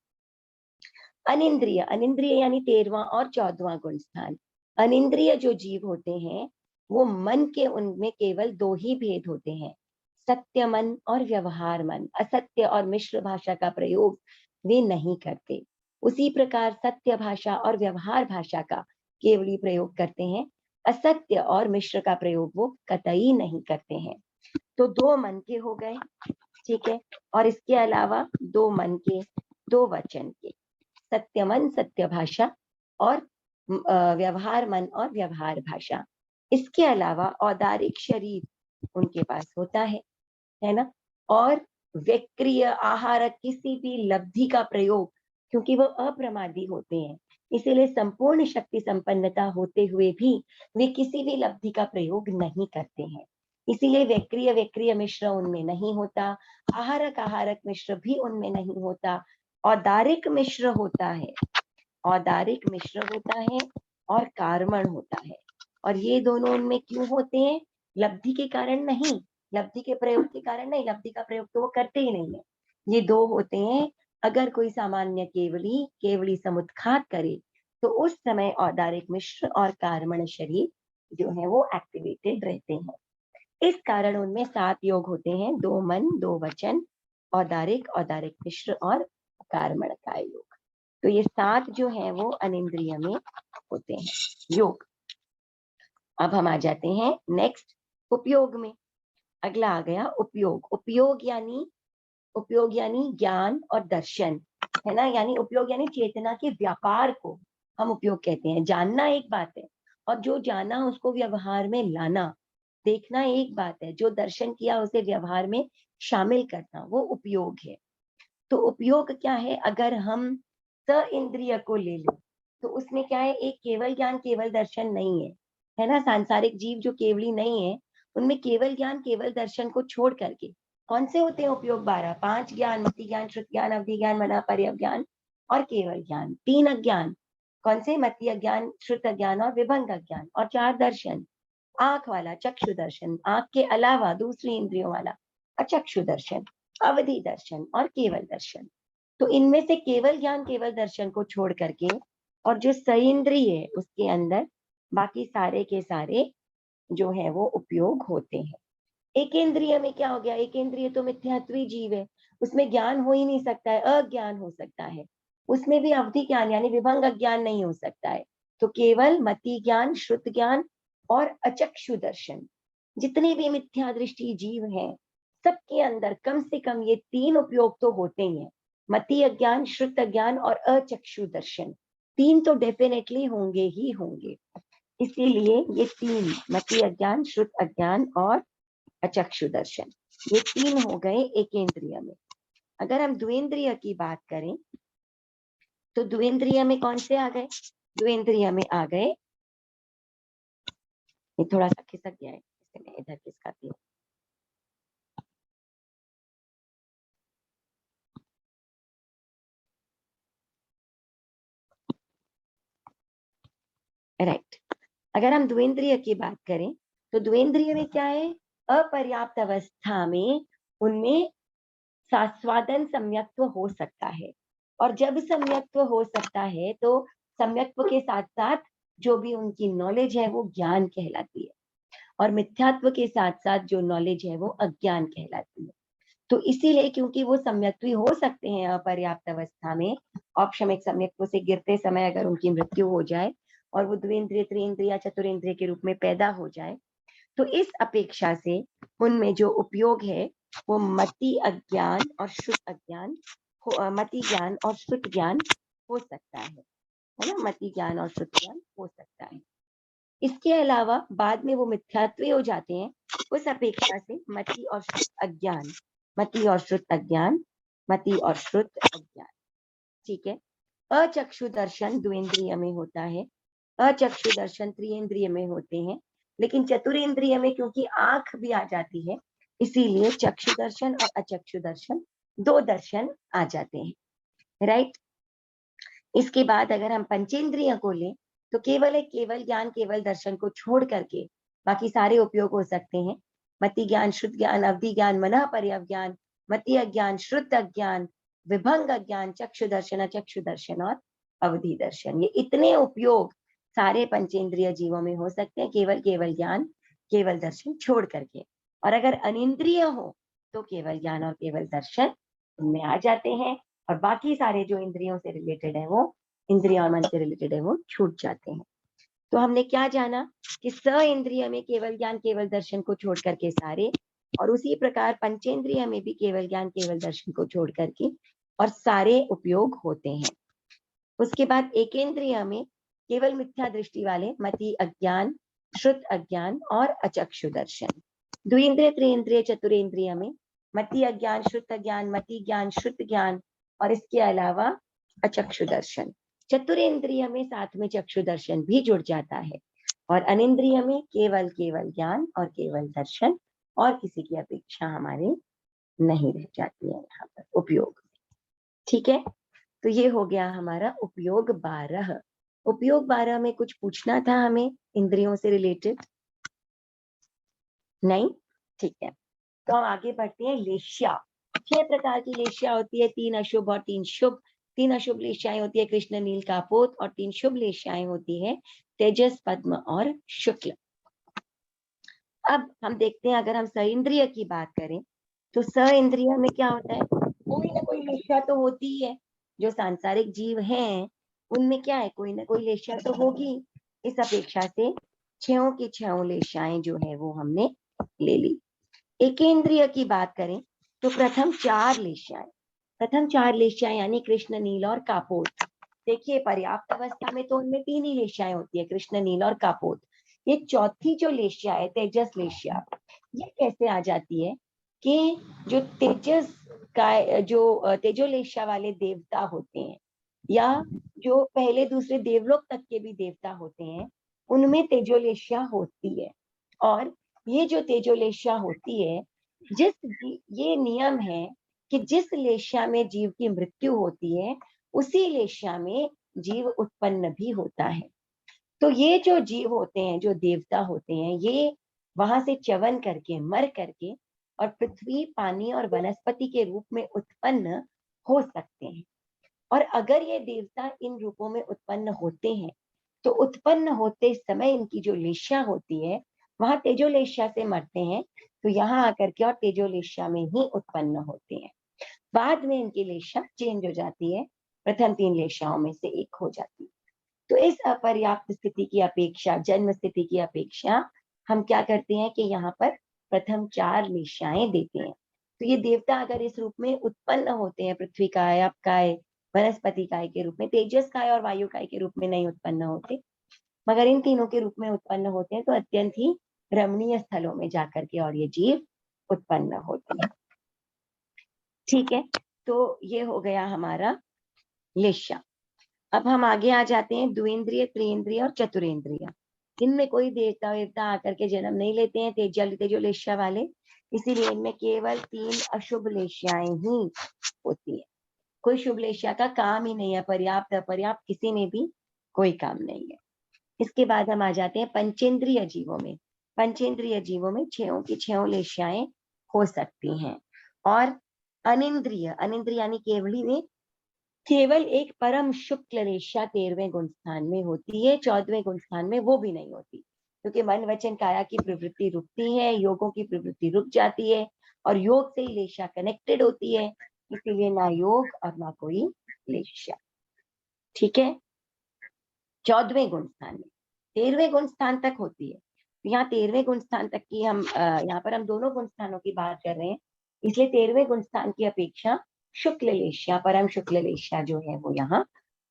अनिंद्रिय, अनिंद्रिय यानी 13वां और 14वां गुण स्थान। अनिंद्रिय जो जीव होते हैं वो मन के, उनमें केवल 2 ही भेद होते हैं, सत्य मन और व्यवहार मन। असत्य और मिश्र भाषा का प्रयोग वे नहीं करते, उसी प्रकार सत्य भाषा और व्यवहार भाषा का केवली प्रयोग करते हैं, असत्य और मिश्र का प्रयोग वो कतई नहीं करते हैं। तो 2 मन के हो गए, ठीक है, और इसके अलावा 2 मन के, 2 वचन के, सत्य मन सत्य भाषा और व्यवहार मन और व्यवहार भाषा। इसके अलावा औदारिक शरीर उनके पास होता है ना, और वैक्रिय आहारक किसी भी लब्धि का प्रयोग, क्योंकि वो अप्रमादी होते हैं, इसीलिए संपूर्ण शक्ति संपन्नता होते हुए भी वे किसी भी लब्धि का प्रयोग नहीं करते हैं, इसीलिए वैक्रिय वैक्रिय मिश्र उनमें नहीं होता, आहारक आहारक मिश्र भी उनमें नहीं होता, औदारिक मिश्र होता है, औदारिक मिश्र होता है और कार्मण होता है। और ये दोनों उनमें क्यों होते हैं, लब्धि के कारण नहीं, लब्धि के प्रयोग के कारण नहीं, लब्धि का प्रयोग तो वो करते ही नहीं है। ये 2 होते हैं, अगर कोई सामान्य केवली केवली समुत्खात करे तो उस समय औदारिक मिश्र और कार्मण शरीर जो है वो एक्टिवेटेड रहते हैं। इस कारण उनमें 7 योग होते हैं, 2 मन 2 वचन, औदारिक औदारिक मिश्र और कार्मण का योग। तो ये 7 जो है वो अनिंद्रिय में होते हैं योग। अब हम आ जाते हैं नेक्स्ट उपयोग में। अगला आ गया उपयोग। उपयोग यानी ज्ञान और दर्शन, है ना, यानी उपयोग यानी चेतना के व्यापार को हम उपयोग कहते हैं। जानना एक बात है और जो जाना उसको व्यवहार में लाना, देखना एक बात है, जो दर्शन किया उसे व्यवहार में शामिल करना वो उपयोग है। तो उपयोग क्या है, अगर हम स इंद्रिय को ले लें तो उसमें क्या है, एक केवल ज्ञान केवल दर्शन नहीं है, है ना, सांसारिक जीव जो केवली नहीं है उनमें केवल ज्ञान केवल दर्शन को छोड़ करके कौन से होते हैं उपयोग 12? 5 ज्ञान, मति ज्ञान, श्रुत ज्ञान, अवधि ज्ञान, मना पर्यव ज्ञान और केवल ज्ञान। 3 अज्ञान कौन से? मति अज्ञान, श्रुत अज्ञान और विभंग अज्ञान। और 4 दर्शन, आंख वाला चक्षु दर्शन, आंख के अलावा दूसरी इंद्रियों वाला अचक्षु दर्शन, अवधि दर्शन और केवल दर्शन। तो इनमें से केवल ज्ञान केवल दर्शन को छोड़ करके और जो सइंद्रिय है उसके अंदर बाकी सारे के सारे जो है वो उपयोग होते हैं। एक इंद्रिय में क्या हो गया? एक इंद्रिय तो मिथ्यात्वी जीव है, उसमें ज्ञान हो ही नहीं सकता है, अज्ञान हो सकता है। उसमें भी अवधि ज्ञान यानी विभंग अज्ञान नहीं हो सकता है। तो केवल मति ज्ञान, श्रुत ज्ञान और अचक्षु दर्शन, जितने भी मिथ्या दृष्टि जीव हैं सबके अंदर कम से कम ये 3 उपयोग तो होते ही हैं। मति अज्ञान, श्रुत अज्ञान और अचक्षु दर्शन, 3 तो डेफिनेटली होंगे ही होंगे। इसीलिए ये 3 मति अज्ञान, श्रुत अज्ञान और अचक्षु दर्शन, ये 3 हो गए एक इंद्रिय में। अगर हम द्विंद्रिय की बात करें तो द्विंद्रिय में कौन से आ गए? द्विंद्रिय में आ गए, ये थोड़ा सा खिसक गया है, इसलिए इधर खिसकाती हूँ। राइट। अगर हम द्विंद्रिय की बात करें तो द्विंद्रिय में क्या है? अपर्याप्त अवस्था में उनमें स्वादन सम्यक्त्व हो सकता है, और जब सम्यक्त्व हो सकता है तो सम्यक्त्व के साथ साथ जो भी उनकी नॉलेज है वो ज्ञान कहलाती है, और मिथ्यात्व के साथ साथ जो नॉलेज है वो अज्ञान कहलाती है। तो इसीलिए क्योंकि वो सम्यक्त्वी हो सकते हैं अपर्याप्त अवस्था में, औपशमिक सम्यक्त्व से गिरते समय अगर उनकी मृत्यु हो जाए और वो द्विंद्रिय, त्रिंद्रिय, चतुरेंद्रिय के रूप में पैदा हो जाए, तो इस अपेक्षा से उनमें जो उपयोग है वो मति अज्ञान और श्रुत अज्ञान, मति ज्ञान और श्रुत ज्ञान हो सकता है ना? मति ज्ञान और श्रुत ज्ञान हो सकता है। इसके अलावा बाद में वो मिथ्यात्वी हो जाते हैं, उस अपेक्षा से मति और श्रुत अज्ञान, मति और श्रुत अज्ञान, मति और श्रुत अज्ञान। ठीक है। अचक्षु दर्शन द्विंद्रिय में होता है, अचक्षु दर्शन त्रिइंद्रिय में होते हैं, लेकिन चतुरेंद्रिय में क्योंकि आंख भी आ जाती है इसीलिए चक्षु दर्शन और अचक्षु दर्शन 2 दर्शन आ जाते हैं। राइट। इसके बाद अगर हम पंचेंद्रिय को लें तो केवल एक केवल ज्ञान केवल दर्शन को छोड़ करके बाकी सारे उपयोग हो सकते हैं। मति ज्ञान, श्रुत ज्ञान, अवधि ज्ञान, मनः पर्यव ज्ञान, मति अज्ञान, श्रुत अज्ञान, विभंग अज्ञान, चक्षु दर्शन, अचक्षु दर्शन और अवधि दर्शन, ये इतने उपयोग सारे पंचेंद्रिय जीवों में हो सकते हैं केवल केवल ज्ञान केवल दर्शन छोड़ करके। और अगर अनिंद्रिय हो तो केवल ज्ञान और केवल दर्शन उनमें आ जाते हैं, और बाकी सारे जो इंद्रियों से रिलेटेड है वो इंद्रिय और मन से रिलेटेड है वो छूट जाते हैं। तो हमने क्या जाना कि स इंद्रिय में केवल ज्ञान केवल दर्शन को छोड़ करके सारे, और उसी प्रकार पंचेंद्रिय में भी केवल ज्ञान केवल दर्शन को छोड़ करके और सारे उपयोग होते हैं। उसके बाद एकेंद्रिय में केवल मिथ्या दृष्टि वाले मति अज्ञान, श्रुत अज्ञान और अचक्षु दर्शन। द्विइंद्रिय, त्रिइंद्रिय, चतुरेंद्रिय में मति अज्ञान, श्रुत अज्ञान, मति ज्ञान, श्रुत ज्ञान और इसके अलावा अचक्षु दर्शन। चतुरेंद्रिय में साथ में चक्षु दर्शन भी जुड़ जाता है, और अनिंद्रिय में केवल केवल ज्ञान और केवल दर्शन, और किसी की अपेक्षा हमारे नहीं रह जाती है यहाँ पर उपयोग। ठीक है। तो ये हो गया हमारा उपयोग 12। उपयोग 12 में कुछ पूछना था हमें इंद्रियों से रिलेटेड? नहीं? ठीक है। तो हम आगे बढ़ते हैं। लेश्या, 6 प्रकार की लेश्या होती है, 3 अशुभ और 3 शुभ। 3 अशुभ लेश्याएं होती है कृष्ण नील कापोत, और 3 शुभ लेश्याएं होती है तेजस, पद्म और शुक्ल। अब हम देखते हैं, अगर हम सइंद्रिय की बात करें तो सइंद्रिय में क्या होता है? कोई ना कोई लेश्या तो होती ही है। जो सांसारिक जीव हैं उनमें क्या है, कोई ना कोई लेश्या तो होगी। इस अपेक्षा से 6 की 6 लेश्याएं जो है वो हमने ले ली। एकेंद्रिय की बात करें तो प्रथम 4 लेश्याएं यानी कृष्ण नील और कापोत। देखिए पर्याप्त अवस्था में तो उनमें 3 ही लेश्याएं होती है, कृष्ण नील और कापोत। ये चौथी जो लेश्या है तेजस लेश्या, ये कैसे आ जाती है कि जो तेजस का जो तेजोलेश्या वाले देवता होते हैं, या जो पहले दूसरे देवलोक तक के भी देवता होते हैं, उनमें तेजोलेश्या होती है। और ये जो तेजोलेशा होती है, ये नियम है कि जिस लेशा में जीव की मृत्यु होती है उसी लेशा में जीव उत्पन्न भी होता है। तो ये जो जीव होते हैं, जो देवता होते हैं, ये वहां से च्यवन करके, मर करके और पृथ्वी, पानी और वनस्पति के रूप में उत्पन्न हो सकते हैं। और अगर ये देवता इन रूपों में उत्पन्न होते हैं तो उत्पन्न होते समय इनकी जो लेशा होती है वहां तेजोलेशा से मरते हैं, तो यहाँ आकर के और तेजोलेशा में ही उत्पन्न होते हैं। बाद में इनकी लेशा चेंज हो जाती है, प्रथम 3 लेशाओं में से एक हो जाती है। तो इस अपर्याप्त स्थिति की अपेक्षा, जन्म स्थिति की अपेक्षा हम क्या करते हैं कि यहाँ पर प्रथम 4 लेशाएं देते हैं। तो ये देवता अगर इस रूप में उत्पन्न होते हैं, पृथ्वी काय, आप काय, वनस्पति काय के रूप में, तेजस काय और वायु काय के रूप में नहीं उत्पन्न होते, मगर इन तीनों के रूप में उत्पन्न होते हैं, तो अत्यंत ही रमणीय स्थलों में जाकर के और ये जीव उत्पन्न होते हैं। ठीक है, तो ये हो गया हमारा लेशा। अब हम आगे आ जाते हैं द्विंद्रिय, त्रिइंद्रिय और चतुरेंद्रिय। इनमें कोई देवता वेवता आकर के जन्म नहीं लेते हैं तेजोलेशा वाले, इसीलिए इनमें केवल 3 अशुभ लेशाएं ही होती है। कोई शुभ लेशा का काम ही नहीं है, पर्याप्त अपर्याप्त किसी में भी कोई काम नहीं है। इसके बाद हम आ जाते हैं पंचेंद्रिय जीवों में। पंचेंद्रिय जीवों में 6 की 6 लेशाएं हो सकती हैं। और अनिंद्रिय, अनिंद्रिय यानी केवली में केवल एक परम शुक्ल रेशा 13वें गुण स्थान में होती है, 14वें गुण स्थान में वो भी नहीं होती, क्योंकि मन वचन काया की प्रवृत्ति रुकती है, योगों की प्रवृत्ति रुक जाती है और योग से ही लेशा कनेक्टेड होती है, इसीलिए ना योग और ना कोई लेशा। ठीक है, 14वें गुण स्थान में, 13वें गुण स्थान तक होती है। यहाँ 13वें गुण स्थान तक की हम यहाँ पर हम दोनों गुण स्थानों की बात कर रहे हैं, इसलिए 13वें गुण स्थान की अपेक्षा शुक्ल लेशा, परम शुक्ल लेशा जो है वो यहाँ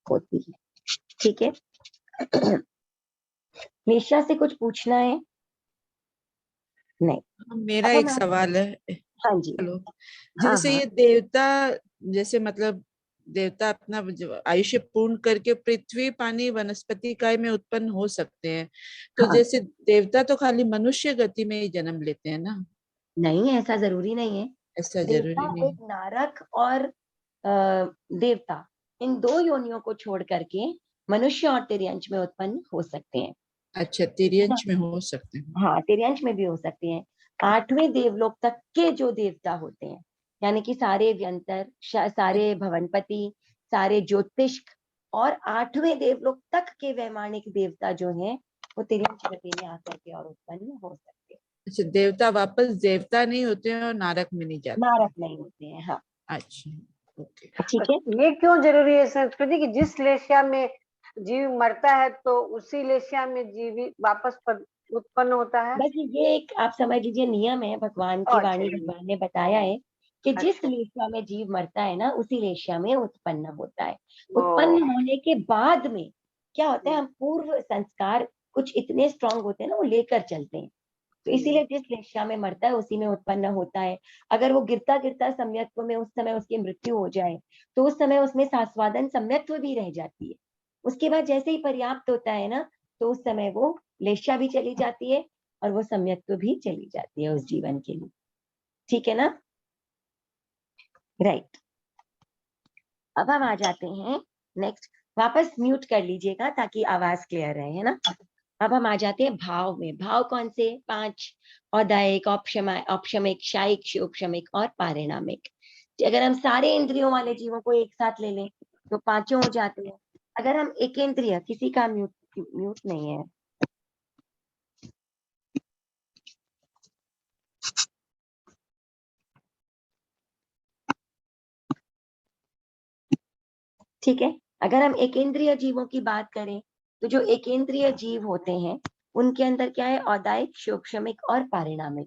होती है। ठीक है, लेशा से कुछ पूछना है? नहीं, मेरा एक सवाल है। हाँ जी, हेलो, हाँ जैसे हाँ ये देवता, जैसे मतलब देवता अपना आयुष्य पूर्ण करके पृथ्वी, पानी, वनस्पति काय में उत्पन्न हो सकते हैं, तो हाँ, जैसे देवता तो खाली मनुष्य गति में ही जन्म लेते हैं ना? नहीं ऐसा जरूरी नहीं है। ऐसा देवता जरूरी नहीं? एक नारक और देवता, इन 2 योनियों को छोड़ करके मनुष्य और तिर्यंश में उत्पन्न हो सकते हैं। अच्छा, तिर्यंश में हो सकते हैं। हाँ, तिर्यंश में भी हो सकते हैं। 8वें देवलोक तक के जो देवता होते हैं, यानी कि सारे व्यंतर, सारे भवनपति, सारे ज्योतिष्क और 8वें देवलोक तक के वैमानिक देवता जो हैं वो तिर्यंश गति में आकर के और उत्पन्न हो सकते हैं। अच्छा, देवता वापस देवता नहीं होते हैं और नारक में नहीं जाते? नारक नहीं होते हैं, हाँ। अच्छा, ओके। ठीक है, ये क्यों जरूरी है संस्कृति की, जिस लेशा में जीव मरता है तो उसी लेशा में जीव वापस उत्पन्न होता है? बस ये एक आप समझ लीजिए नियम है, भगवान की अच्छा वाणी, जी, भगवान ने बताया है कि जिस अच्छा। लेशा में जीव मरता है ना उसी लेशा में उत्पन्न होता है। ओ, उत्पन्न होने के बाद में क्या होता है, हम पूर्व संस्कार कुछ इतने स्ट्रांग होते हैं ना, वो लेकर चलते हैं, तो इसीलिए जिस लेशा में मरता है उसी में उत्पन्न होता है। अगर वो गिरता गिरता सम्यक्त्व में उस समय उसकी मृत्यु हो जाए तो उस समय उसमें सास्वादन सम्यक्त्व भी रह जाती है। उसके बाद जैसे ही पर्याप्त होता है ना, तो उस समय वो लेशा भी चली जाती है और वो सम्यक्त्व भी चली जाती है उस जीवन के लिए। ठीक है ना, राइट। अब हम आ जाते हैं नेक्स्ट, वापस म्यूट कर लीजिएगा ताकि आवाज क्लियर रहे, है ना। अब हम आ जाते हैं भाव में। भाव कौन से? 5, औदायिक, औपशमिक, शायिक, शोपशमिक और पारिणामिक। अगर हम सारे इंद्रियों वाले जीवों को एक साथ ले लें तो 5 हो जाते हैं। अगर हम एकेंद्रिय, किसी का म्यूट नहीं है, ठीक है। अगर हम एकेंद्रिय जीवों की बात करें तो जो एकेंद्रिय जीव होते हैं उनके अंदर क्या है, औदायिक, शोपशमिक और पारिणामिक,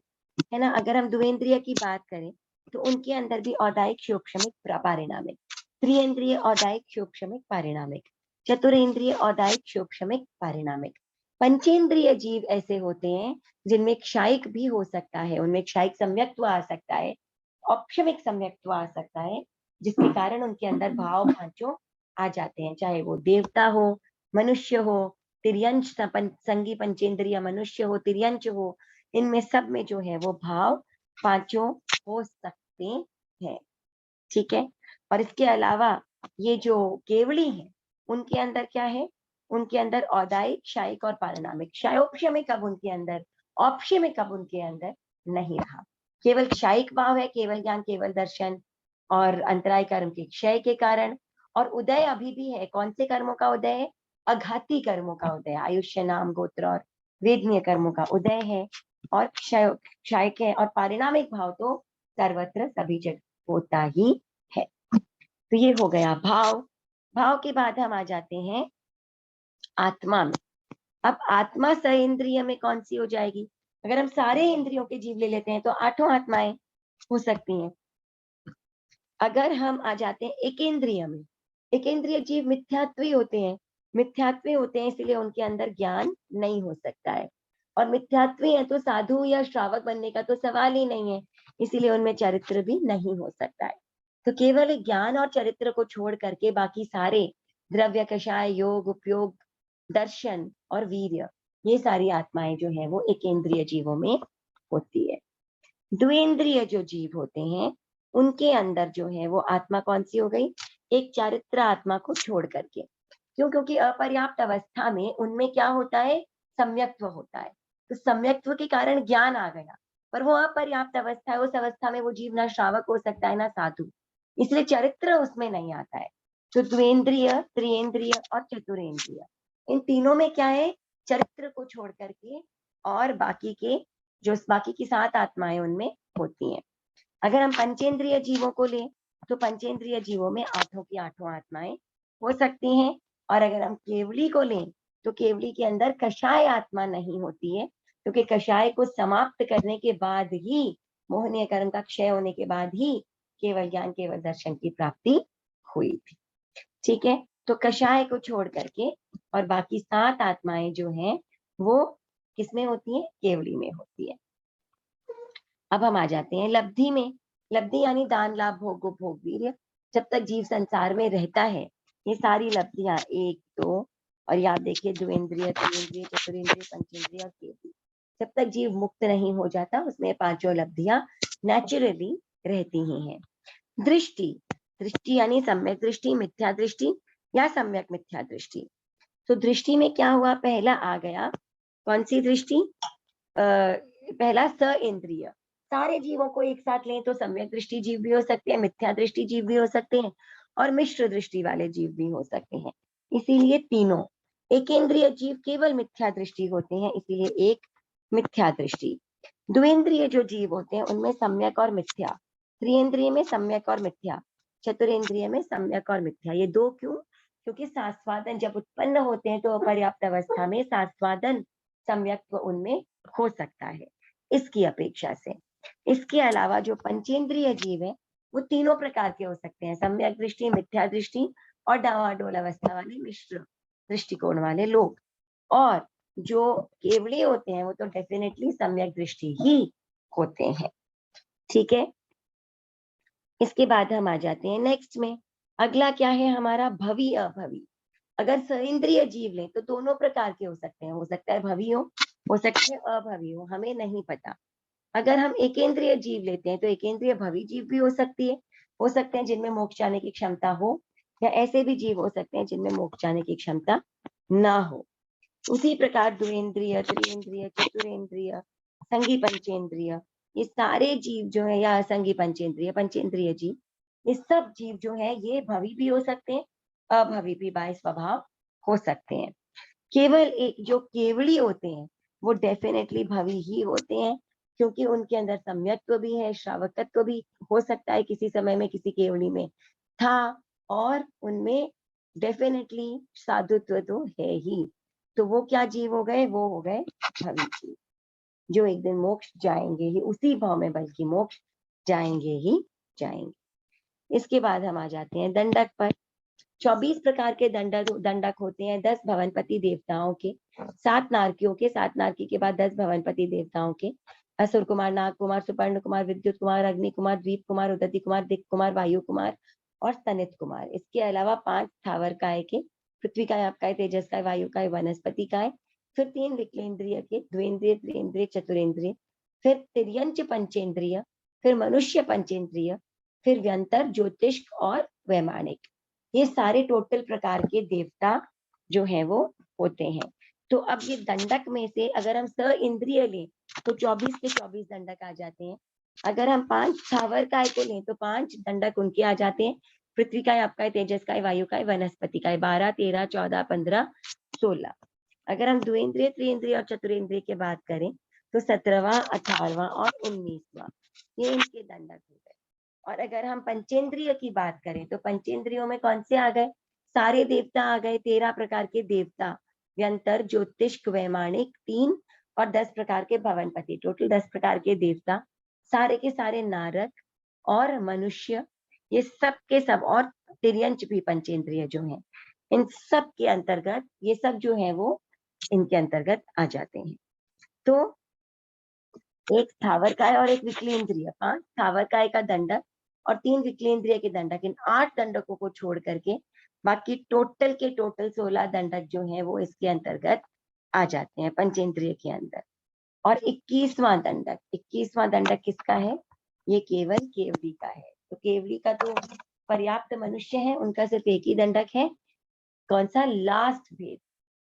है ना। अगर हम द्विंद्रिय की बात करें तो उनके अंदर भी औदायिक, शोपशमिक, पारिणामिक। त्रिइंद्रिय, औदायिक, शोपशमिक, पारिणामिक। चतुरेंद्रिय, औदायिक, शोपशमिक, पारिणामिक। पंचेंद्रिय जीव ऐसे होते हैं जिनमें क्षायिक भी हो सकता है, उनमें क्षायिक सम्यक्त्व आ सकता है, औपशमिक सम्यक्त्व आ सकता है, जिसके कारण उनके अंदर भाव पांचों आ जाते हैं, चाहे वो देवता हो, मनुष्य हो, तिर्यंश संगी पंचेंद्रिय मनुष्य हो, तिर्यंश हो, इनमें सब में जो है वो भाव पांचों हो सकते हैं, ठीक है। और इसके अलावा ये जो केवली है उनके अंदर क्या है, उनके अंदर औदायिक, शायिक और पारिणामिक, शायोपशमिक अब उनके अंदर, औपशमिक अब उनके अंदर नहीं रहा। केवल शायिक भाव है, केवल ज्ञान, केवल दर्शन और अंतराय कर्म के क्षय के कारण। और उदय अभी भी है, कौन से कर्मों का उदय है, अघाती कर्मों का उदय, आयुष्य, नाम, गोत्र और वेदनीय कर्मों का उदय है। और क्षयिक है। और पारिणामिक भाव तो सर्वत्र सभी जगह होता ही है। तो ये हो गया भाव। भाव के बाद हम आ जाते हैं आत्मा में। अब आत्मा सइंद्रिय में कौन सी हो जाएगी, अगर हम सारे इंद्रियों के जीव ले लेते हैं तो 8 आत्माएं हो सकती हैं। अगर हम आ जाते हैं एकेंद्रिय में, एकेंद्रिय जीव मिथ्यात्वी होते हैं, मिथ्यात्वी होते हैं इसलिए उनके अंदर ज्ञान नहीं हो सकता है। और मिथ्यात्वी है तो साधु या श्रावक बनने का तो सवाल ही नहीं है, इसीलिए उनमें चरित्र भी नहीं हो सकता है। तो केवल ज्ञान और चरित्र को छोड़ करके बाकी सारे द्रव्य, कषाय, योग, उपयोग, दर्शन और वीर्य, ये सारी आत्माएं जो है वो एकेंद्रिय जीवों में होती है। द्वेंद्रिय जो जीव होते हैं उनके अंदर जो है वो आत्मा कौन सी हो गई, एक चारित्र आत्मा को छोड़ करके। क्यों, क्योंकि अपर्याप्त अवस्था में उनमें क्या होता है, सम्यक्त्व होता है। तो सम्यक्त्व के कारण ज्ञान आ गया, पर वो अपर्याप्त अवस्था है, उस अवस्था में वो जीव ना श्रावक हो सकता है ना साधु, इसलिए चरित्र उसमें नहीं आता है। तो द्वेंद्रिय, त्रिएंद्रिय और चतुरेंद्रिय, इन तीनों में क्या है, चरित्र को छोड़ करके और बाकी के जो बाकी की 7 आत्माएं उनमें होती हैं। अगर हम पंचेंद्रिय जीवों को लें तो पंचेंद्रिय जीवों में 8 की 8 आत्माएं हो सकती हैं। और अगर हम केवली को लें तो केवली के अंदर कषाय आत्मा नहीं होती है, क्योंकि कषाय को समाप्त करने के बाद ही, मोहनीय कर्म का क्षय होने के बाद ही केवल ज्ञान, केवल दर्शन की प्राप्ति हुई थी, ठीक है। तो कषाय को छोड़ करके और बाकी 7 आत्माएं जो हैं वो किसमें होती है, केवली में होती है। अब हम आ जाते हैं लब्धि में। लब्धि यानी दान, लाभ, भोग, उपभोग, वीर्य। जब तक जीव संसार में रहता है ये सारी लब्धियां, 1, 2 और याद देखिए द्विंद्रिय, त्रिंद्रिय, चतुरेंद्रिय, पंचेंद्रिय और केवली, जब तक जीव मुक्त नहीं हो जाता उसमें 5 लब्धियां नेचुरली रहती ही हैं। दृष्टि, दृष्टि यानी सम्यक दृष्टि, मिथ्या दृष्टि या सम्यक मिथ्या दृष्टि। तो दृष्टि में क्या हुआ, पहला आ गया कौन सी दृष्टि, पहला स इंद्रिय। सारे जीवों को एक साथ लें तो सम्यक दृष्टि जीव भी हो सकते हैं, मिथ्या दृष्टि जीव भी हो सकते हैं और मिश्र दृष्टि वाले जीव भी हो सकते हैं। इसीलिए तीनों, एकेंद्रिय जीव केवल मिथ्या दृष्टि होते हैं, इसीलिए एक मिथ्या दृष्टि। द्विंद्रिय जो जीव होते हैं उनमें सम्यक और मिथ्या, त्रिएंद्रिय में सम्यक और मिथ्या, चतुरेंद्रिय में सम्यक और मिथ्या। ये 2 क्यों, क्योंकि सास्वादन जब उत्पन्न होते हैं तो अपर्याप्त अवस्था में सास्वादन सम्यक्त्व उनमें हो सकता है इसकी अपेक्षा से। इसके अलावा जो पंचेंद्रिय जीव है वो तीनों प्रकार के हो सकते हैं, सम्यक दृष्टि, मिथ्या दृष्टि और डावाडोल अवस्था वाले मिश्र दृष्टिकोण वाले लोग। और जो केवली होते हैं वो तो डेफिनेटली सम्यक दृष्टि ही होते हैं, ठीक है। इसके बाद हम आ जाते हैं नेक्स्ट में। अगला क्या है हमारा, भवी अभवी। अगर सइंद्रिय जीव लें तो दोनों प्रकार के हो सकते हैं, हो सकता है भवी हो सकता है अभवी हो, हमें नहीं पता। अगर हम एकेंद्रिय जीव लेते हैं तो एकेंद्रिय भवी जीव भी हो सकती है, हो सकते हैं जिनमें मोक्ष जाने की क्षमता हो, या ऐसे भी जीव हो सकते हैं जिनमें मोक्ष जाने की क्षमता ना हो। उसी प्रकार द्विंद्रिय, त्रिएंद्रिय, चतुरेंद्रिय, संगी पंचेंद्रिय, ये सारे जीव जो है, या असंगी पंचेंद्रिय, पंचेंद्रिय जीव, ये सब जीव जो है ये भवी भी हो सकते हैं, अभवी भी बाय स्वभाव हो सकते हैं। केवल एक जो केवली होते हैं वो डेफिनेटली भवी ही होते हैं, क्योंकि उनके अंदर सम्यक्त्व भी है, श्रावकत्व भी हो सकता है किसी समय में किसी केवली में था, और उनमें डेफिनेटली साधुत्व तो है ही। तो वो क्या जीव हो गए, वो हो गए भवी जीव, जो एक दिन मोक्ष जाएंगे ही, उसी भाव में बल्कि मोक्ष जाएंगे ही जाएंगे। इसके बाद हम आ जाते हैं दंडक पर। 24 प्रकार के दंडक होते हैं, 10 भवनपति देवताओं के, 7 नारकियों के, 7 नारकी के बाद 10 भवनपति देवताओं के, असुर कुमार, नाग कुमार, सुपर्ण कुमार, विद्युत कुमार, अग्नि कुमार, द्वीप कुमार, उदति कुमार, दिक कुमार, वायु कुमार और स्तनित कुमार। इसके अलावा 5 स्थावर काय के, पृथ्वी काय, आप काय, तेजस काय, वायु काय, वनस्पति काय, फिर 3 विकलेंद्रिय के, द्वेंद्रिय, त्रिंद्रिय, चतुरेंद्रिय, फिर तिर्यंच पंचेंद्रिय, फिर मनुष्य पंचेंद्रिय, फिर व्यंतर, ज्योतिष और वैमानिक। ये सारे टोटल प्रकार के देवता जो है वो होते हैं। तो अब ये दंडक में से अगर हम स इंद्रिय लें तो 24 के 24 दंडक आ जाते हैं। अगर हम 5 स्थावर काय को लें तो 5 दंडक उनके आ जाते हैं, पृथ्वी काय, आपका, तेजस काय, वायु काय, वनस्पति काय, 12, 13, 14, 15, 16। अगर हम द्वेंद्रिय, त्रिंद्रिय और चतुरेंद्रिय की बात करें तो 17वां, 18वां और 19वां ये इनके दंडक हो गए। और अगर हम पंचेंद्रिय की बात करें तो पंचेंद्रियों में कौन से आ गए? सारे देवता आ गए, 13 प्रकार के देवता, व्यंतर, ज्योतिष, वैमानिक 3 और 10 प्रकार के भवनपति, टोटल 10 प्रकार के देवता, सारे के सारे नारक और मनुष्य, ये सब के सब, और तिर्यंच भी पंचेंद्रिय जो है, इन सब के अंतर्गत ये सब जो है वो इनके अंतर्गत आ जाते हैं। तो एक स्थावरकाय और एक विकलेंद्रिय, 5 स्थावरकाय का दंडक और 3 विकलेंद्रिय के दंडक, इन 8 दंडकों को छोड़ करके बाकी टोटल के टोटल 16 दंडक जो है वो इसके अंतर्गत आ जाते हैं, पंचेंद्रिय के अंदर। और 21वां दंडक किसका है? ये केवल केवली का है। तो केवली का तो पर्याप्त मनुष्य है, उनका सिर्फ एक ही दंडक है। कौन सा? लास्ट भेद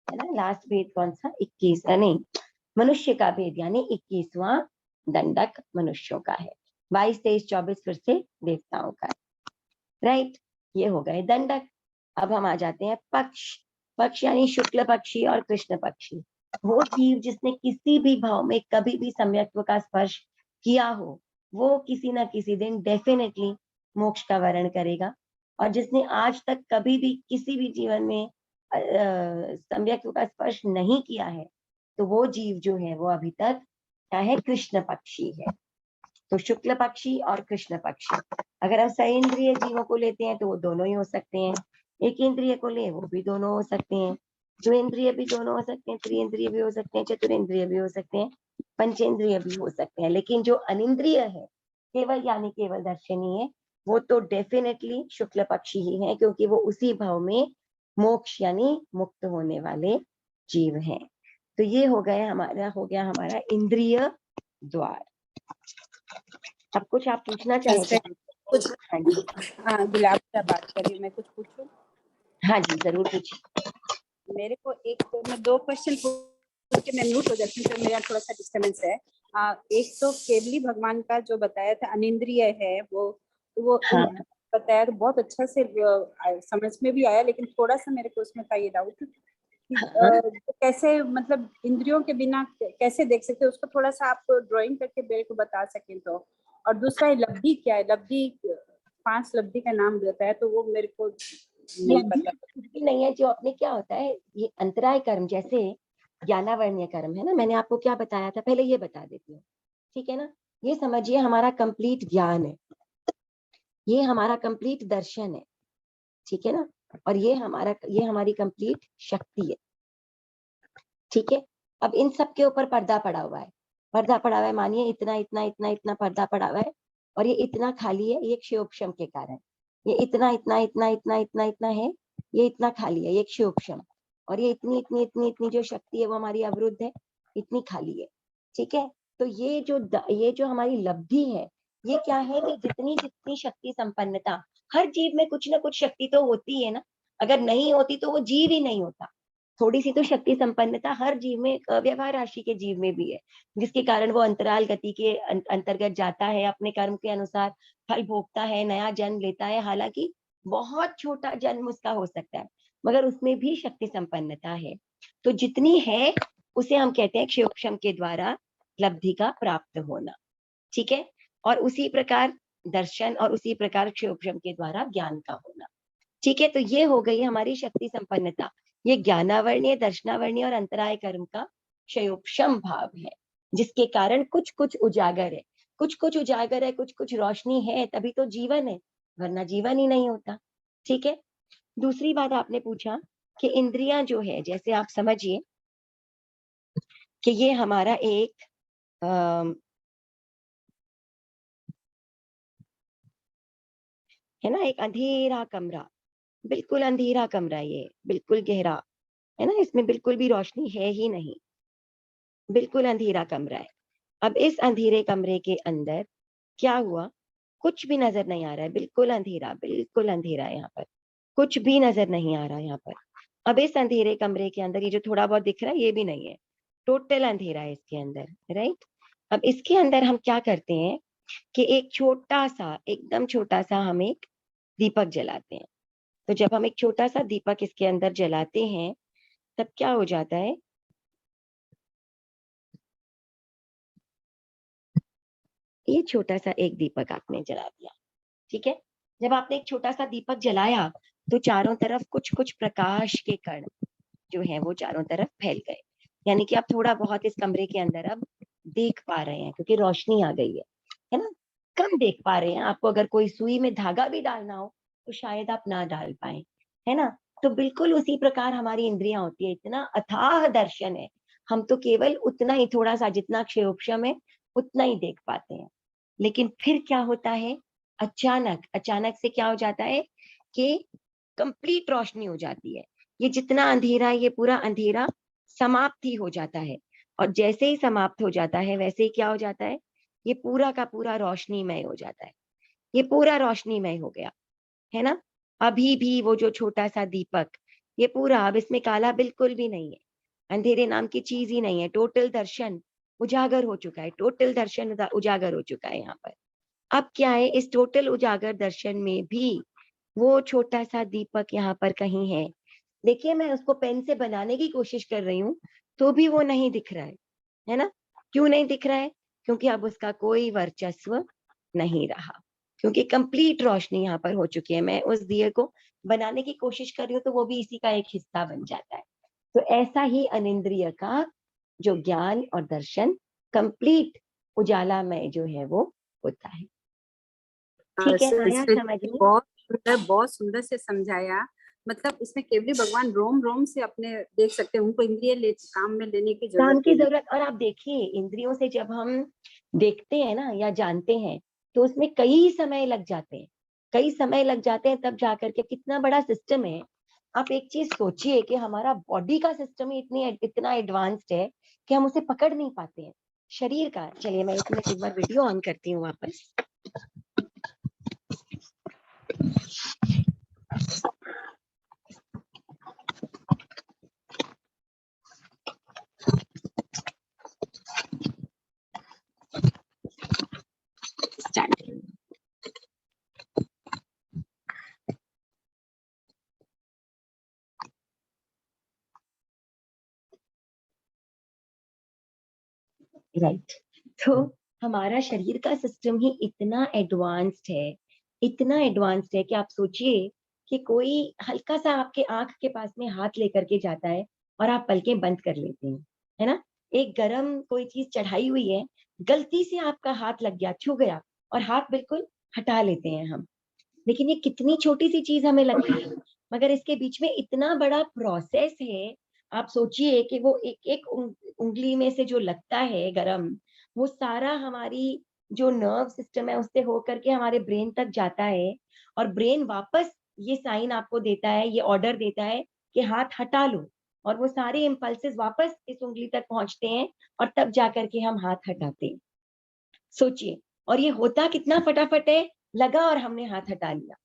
है ना, लास्ट भेद कौन सा? 21, नहीं, मनुष्य का भेद, यानी 21वां दंडक मनुष्यों का है। 22, 23, 24 फिर से देवताओं का है। राइट, ये हो गए दंडक। अब हम आ जाते हैं पक्ष। पक्ष यानी शुक्ल पक्षी और कृष्ण पक्षी। वो जीव जिसने किसी भी भाव में कभी भी सम्यक्त्व का स्पर्श किया हो, वो किसी ना किसी दिन डेफिनेटली मोक्ष का वर्ण करेगा। और जिसने आज तक कभी भी किसी भी जीवन में सम्यक्त्व का स्पर्श नहीं किया है, तो वो जीव जो है वो अभी तक क्या है? कृष्ण पक्षी है। तो शुक्ल पक्षी और कृष्ण पक्षी। अगर हम सइंद्रिय जीवों को लेते हैं तो वो दोनों ही हो सकते हैं। एक इंद्रिय को ले, वो भी दोनों हो सकते हैं। द्वेंद्रिय भी दोनों हो सकते हैं, त्रिइंद्रिय भी हो सकते हैं, चतुरेंद्रिय भी हो सकते हैं, पंचेंद्रिय भी हो सकते हैं। लेकिन जो अनिंद्रिय है, केवल यानी केवल दर्शनीय है, वो तो डेफिनेटली शुक्ल पक्षी ही है, क्योंकि वो उसी भाव में मोक्ष यानी मुक्त होने वाले जीव हैं। तो ये हो गया हमारा इंद्रिय द्वार। अब कुछ आप पूछना चाहेंगे? कुछ हाँ जी, हाँ, गुलाब से बात कर रही हूँ, मैं कुछ पूछूं? हाँ जी, जरूर पूछिए। मेरे को मैं 2 क्वेश्चन पूछ के मैं म्यूट हो जाती हूँ, तो मेरा थोड़ा सा डिस्टर्बेंस है। एक तो केवली भगवान का जो बताया था अनिंद्रिय है, वो हाँ, बताया तो बहुत अच्छा से समझ में भी आया, लेकिन थोड़ा सा मेरे को उसमें था ये डाउट कि हाँ, कैसे, मतलब इंद्रियों के बिना कैसे देख सकते, उसको थोड़ा सा आप ड्राइंग करके मेरे को बता सकें तो। और दूसरा लब्धि क्या है? लब्धि 5 लब्धि का नाम बताया, तो वो मेरे को नहीं लब्धि पता। कुछ भी नहीं है। जो अपने क्या होता है, ये अंतराय कर्म, जैसे ज्ञानावर्ण्य कर्म है ना, मैंने आपको क्या बताया था, पहले ये बता देती हूँ, ठीक है ना। ये समझिए हमारा कंप्लीट ज्ञान है, ये हमारा कंप्लीट दर्शन है, ठीक है ना। और ये हमारी कंप्लीट शक्ति है, ठीक है। अब इन सब के ऊपर पर्दा पड़ा हुआ है, मानिए इतना इतना इतना इतना पर्दा पड़ा हुआ है, और ये इतना खाली है, ये क्षयोपशम के कारण। ये इतना इतना इतना इतना इतना इतना है, ये इतना खाली है, ये क्षयोपशम। और ये इतनी इतनी इतनी इतनी जो शक्ति है वो हमारी अवरुद्ध है, इतनी खाली है, ठीक है। तो ये जो हमारी लब्धि है, ये क्या है कि जितनी जितनी शक्ति संपन्नता, हर जीव में कुछ ना कुछ शक्ति तो होती है ना। अगर नहीं होती तो वो जीव ही नहीं होता। थोड़ी सी तो शक्ति संपन्नता हर जीव में, व्यवहार राशि के जीव में भी है, जिसके कारण वो अंतराल गति के अंतर्गत जाता है, अपने कर्म के अनुसार फल भोगता है, नया जन्म लेता है। हालांकि बहुत छोटा जन्म उसका हो सकता है, मगर उसमें भी शक्ति संपन्नता है। तो जितनी है उसे हम कहते हैं क्षयोक्षम के द्वारा लब्धि का प्राप्त होना, ठीक है। और उसी प्रकार दर्शन, और उसी प्रकार क्षयोक्षम के द्वारा ज्ञान का होना, ठीक है। तो ये हो गई हमारी शक्ति संपन्नता। ये ज्ञानावर्णीय, दर्शनावर्णीय और अंतराय कर्म का क्षयोपशम भाव है, जिसके कारण कुछ कुछ उजागर है, कुछ कुछ उजागर है, कुछ कुछ रोशनी है, तभी तो जीवन है, वरना जीवन ही नहीं होता, ठीक है। दूसरी बात आपने पूछा कि इंद्रियां जो है, जैसे आप समझिए कि ये हमारा एक है ना, एक अंधेरा कमरा, बिल्कुल अंधेरा कमरा, ये बिल्कुल गहरा, है ना, इसमें बिल्कुल भी रोशनी है ही नहीं, बिल्कुल अंधेरा कमरा है। अब इस अंधेरे कमरे के अंदर क्या हुआ, कुछ भी नजर नहीं आ रहा है, बिल्कुल अंधेरा है यहाँ पर, कुछ भी नजर नहीं आ रहा है यहाँ पर। अब इस अंधेरे कमरे के अंदर ये जो थोड़ा बहुत दिख रहा है ये भी नहीं है, टोटल अंधेरा है इसके अंदर, राइट। अब इसके अंदर हम क्या करते हैं कि एक छोटा सा, एकदम छोटा सा हम एक दीपक जलाते हैं। तो जब हम एक छोटा सा दीपक इसके अंदर जलाते हैं तब क्या हो जाता है, ये छोटा सा एक दीपक आपने जला दिया, ठीक है। जब आपने एक छोटा सा दीपक जलाया तो चारों तरफ कुछ कुछ प्रकाश के कण जो है वो चारों तरफ फैल गए, यानी कि आप थोड़ा बहुत इस कमरे के अंदर अब देख पा रहे हैं, क्योंकि रोशनी आ गई है ना। कम देख पा रहे हैं, आपको अगर कोई सुई में धागा भी डालना हो तो शायद आप ना डाल पाए, है ना। तो बिल्कुल उसी प्रकार हमारी इंद्रियां होती है, इतना अथाह दर्शन है, हम तो केवल उतना ही, थोड़ा सा जितना क्षयोक्षम है उतना ही देख पाते हैं। लेकिन फिर क्या होता है, अचानक से क्या हो जाता है कि कंप्लीट रोशनी हो जाती है। ये जितना अंधेरा है ये पूरा अंधेरा समाप्त ही हो जाता है, और जैसे ही समाप्त हो जाता है वैसे ही क्या हो जाता है, ये पूरा का पूरा रोशनीमय हो जाता है। ये पूरा रोशनीमय हो गया, है ना। अभी भी वो जो छोटा सा दीपक, ये पूरा, अब इसमें काला बिल्कुल भी नहीं है, अंधेरे नाम की चीज ही नहीं है, टोटल दर्शन उजागर हो चुका है, टोटल दर्शन उजागर हो चुका है यहाँ पर। अब क्या है, इस टोटल उजागर दर्शन में भी वो छोटा सा दीपक यहाँ पर कहीं है। देखिए मैं उसको पेन से बनाने की कोशिश कर रही हूँ तो भी वो नहीं दिख रहा है ना। क्यों नहीं दिख रहा है, क्योंकि अब उसका कोई वर्चस्व नहीं रहा, क्योंकि कंप्लीट रोशनी यहाँ पर हो चुकी है। मैं उस दिए को बनाने की कोशिश कर रही हूँ तो वो भी इसी का एक हिस्सा बन जाता है। तो ऐसा ही अनिंद्रिय का जो ज्ञान और दर्शन कंप्लीट उजाला में जो है वो होता है। ठीक है, आया संस्कृति समझ में। बहुत सुंदर से समझाया। मतलब इसमें केवली भगवान रोम रोम से अपने देख सकते हैं, उनको काम में लेने की काम जरूरत की नहीं। जरूरत, और आप देखिए इंद्रियों से जब हम देखते हैं ना या जानते हैं तो उसमें कई समय लग जाते हैं, कई समय लग जाते हैं, तब जाकर के कितना बड़ा सिस्टम है। आप एक चीज सोचिए कि हमारा बॉडी का सिस्टम ही इतना एडवांस्ड है कि हम उसे पकड़ नहीं पाते हैं, शरीर का। चलिए मैं इसमें एक बार वीडियो ऑन करती हूँ वापस। स्टार्ट। राइट। तो हमारा शरीर का सिस्टम ही इतना एडवांस्ड है, इतना एडवांस्ड है कि आप सोचिए कि कोई हल्का सा आपके आंख के पास में हाथ लेकर के जाता है और आप पलकें बंद कर लेते हैं, है ना। एक गरम कोई चीज चढ़ाई हुई है, गलती से आपका हाथ लग गया, छू गया, और हाथ बिल्कुल हटा लेते हैं हम। लेकिन ये कितनी छोटी सी चीज हमें लगती है, मगर इसके बीच में इतना बड़ा प्रोसेस है। आप सोचिए कि वो एक एक उंगली में से जो लगता है गरम, वो सारा हमारी जो नर्व सिस्टम है उससे होकर के हमारे ब्रेन तक जाता है, और ब्रेन वापस ये साइन आपको देता है, ये ऑर्डर देता है कि हाथ हटा लो, और वो सारे इम्पल्सेस वापस इस उंगली तक पहुंचते हैं, और तब जाकर के हम हाथ हटाते हैं। सोचिए, और ये होता कितना फटाफट है, लगा और हमने हाथ हटा लिया,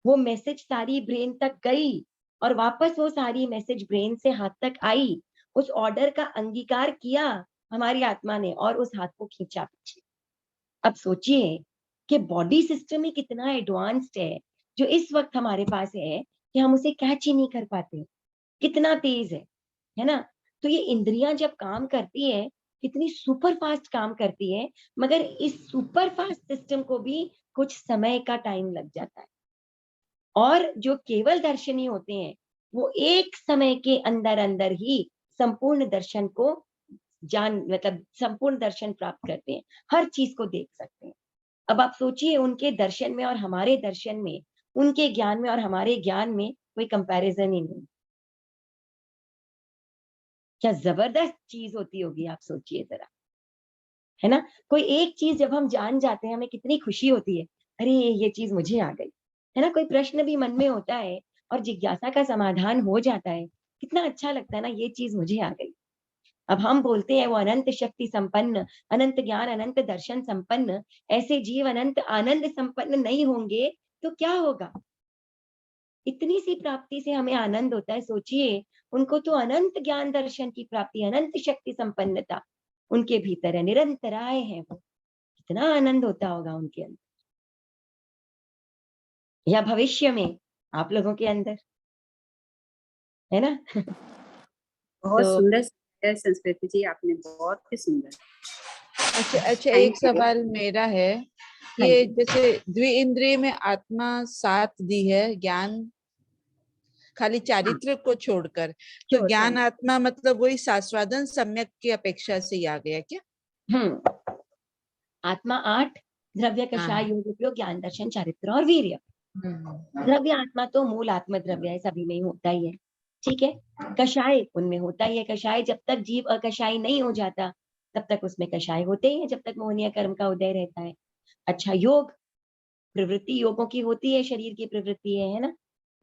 वो मैसेज सारी ब्रेन तक गई, और वापस वो सारी मैसेज ब्रेन से हाथ तक आई, उस ऑर्डर का अंगीकार किया हमारी आत्मा ने और उस हाथ को खींचा पीछे। अब सोचिए कि बॉडी सिस्टम ही कितना एडवांस्ड है जो इस वक्त हमारे पास है कि हम उसे कैच ही नहीं कर पाते, कितना तेज है ना। तो ये इंद्रियां जब काम करती है कितनी सुपर फास्ट काम करती है, मगर इस सुपर फास्ट सिस्टम को भी कुछ समय का टाइम लग जाता है। और जो केवल दर्शनी होते हैं वो एक समय के अंदर अंदर ही संपूर्ण दर्शन को मतलब संपूर्ण दर्शन प्राप्त करते हैं, हर चीज को देख सकते हैं। अब आप सोचिए उनके दर्शन में और हमारे दर्शन में, उनके ज्ञान में और हमारे ज्ञान में कोई कंपैरिजन ही नहीं। क्या जबरदस्त चीज होती होगी, आप सोचिए जरा, है ना। कोई एक चीज जब हम जान जाते हैं हमें कितनी खुशी होती है, अरे ये चीज मुझे आ गई, है ना। कोई प्रश्न भी मन में होता है और जिज्ञासा का समाधान हो जाता है कितना अच्छा लगता है ना, ये चीज मुझे आ गई। अब हम बोलते हैं वो अनंत शक्ति संपन्न, अनंत ज्ञान, अनंत दर्शन संपन्न, ऐसे जीव अनंत आनंद संपन्न नहीं होंगे तो क्या होगा? इतनी सी प्राप्ति से हमें आनंद होता है, सोचिए उनको तो अनंत ज्ञान दर्शन की प्राप्ति, अनंत शक्ति संपन्नता उनके भीतर है, निरंतराय है वो, कितना आनंद होता होगा उनके अंदर, या भविष्य में आप लोगों के अंदर, है ना? बहुत तो सुंदर है संस्कृति जी, आपने बहुत ही सुंदर। अच्छा, एक सवाल मेरा है, हाँ ये जी, जैसे द्विइंद्रिय में आत्मा साथ दी है, ज्ञान खाली चारित्र को छोड़कर, तो छोड़, ज्ञान हाँ, आत्मा मतलब वही शास्वादन सम्यक की अपेक्षा से ही आ गया क्या? आत्मा 8, द्रव्य कषाय हाँ। योग उपयोग ज्ञान दर्शन चारित्र और वीर्य। द्रव्य आत्मा तो मूल आत्म द्रव्य है, सभी में ही होता ही है, ठीक है। कषाय उनमें होता ही है, कषाय जब तक जीव अकषाय नहीं हो जाता तब तक उसमें कषाय होते ही है, जब तक मोहनीय कर्म का उदय रहता है। अच्छा, योग प्रवृत्ति योगों की होती है, शरीर की प्रवृत्ति है ना।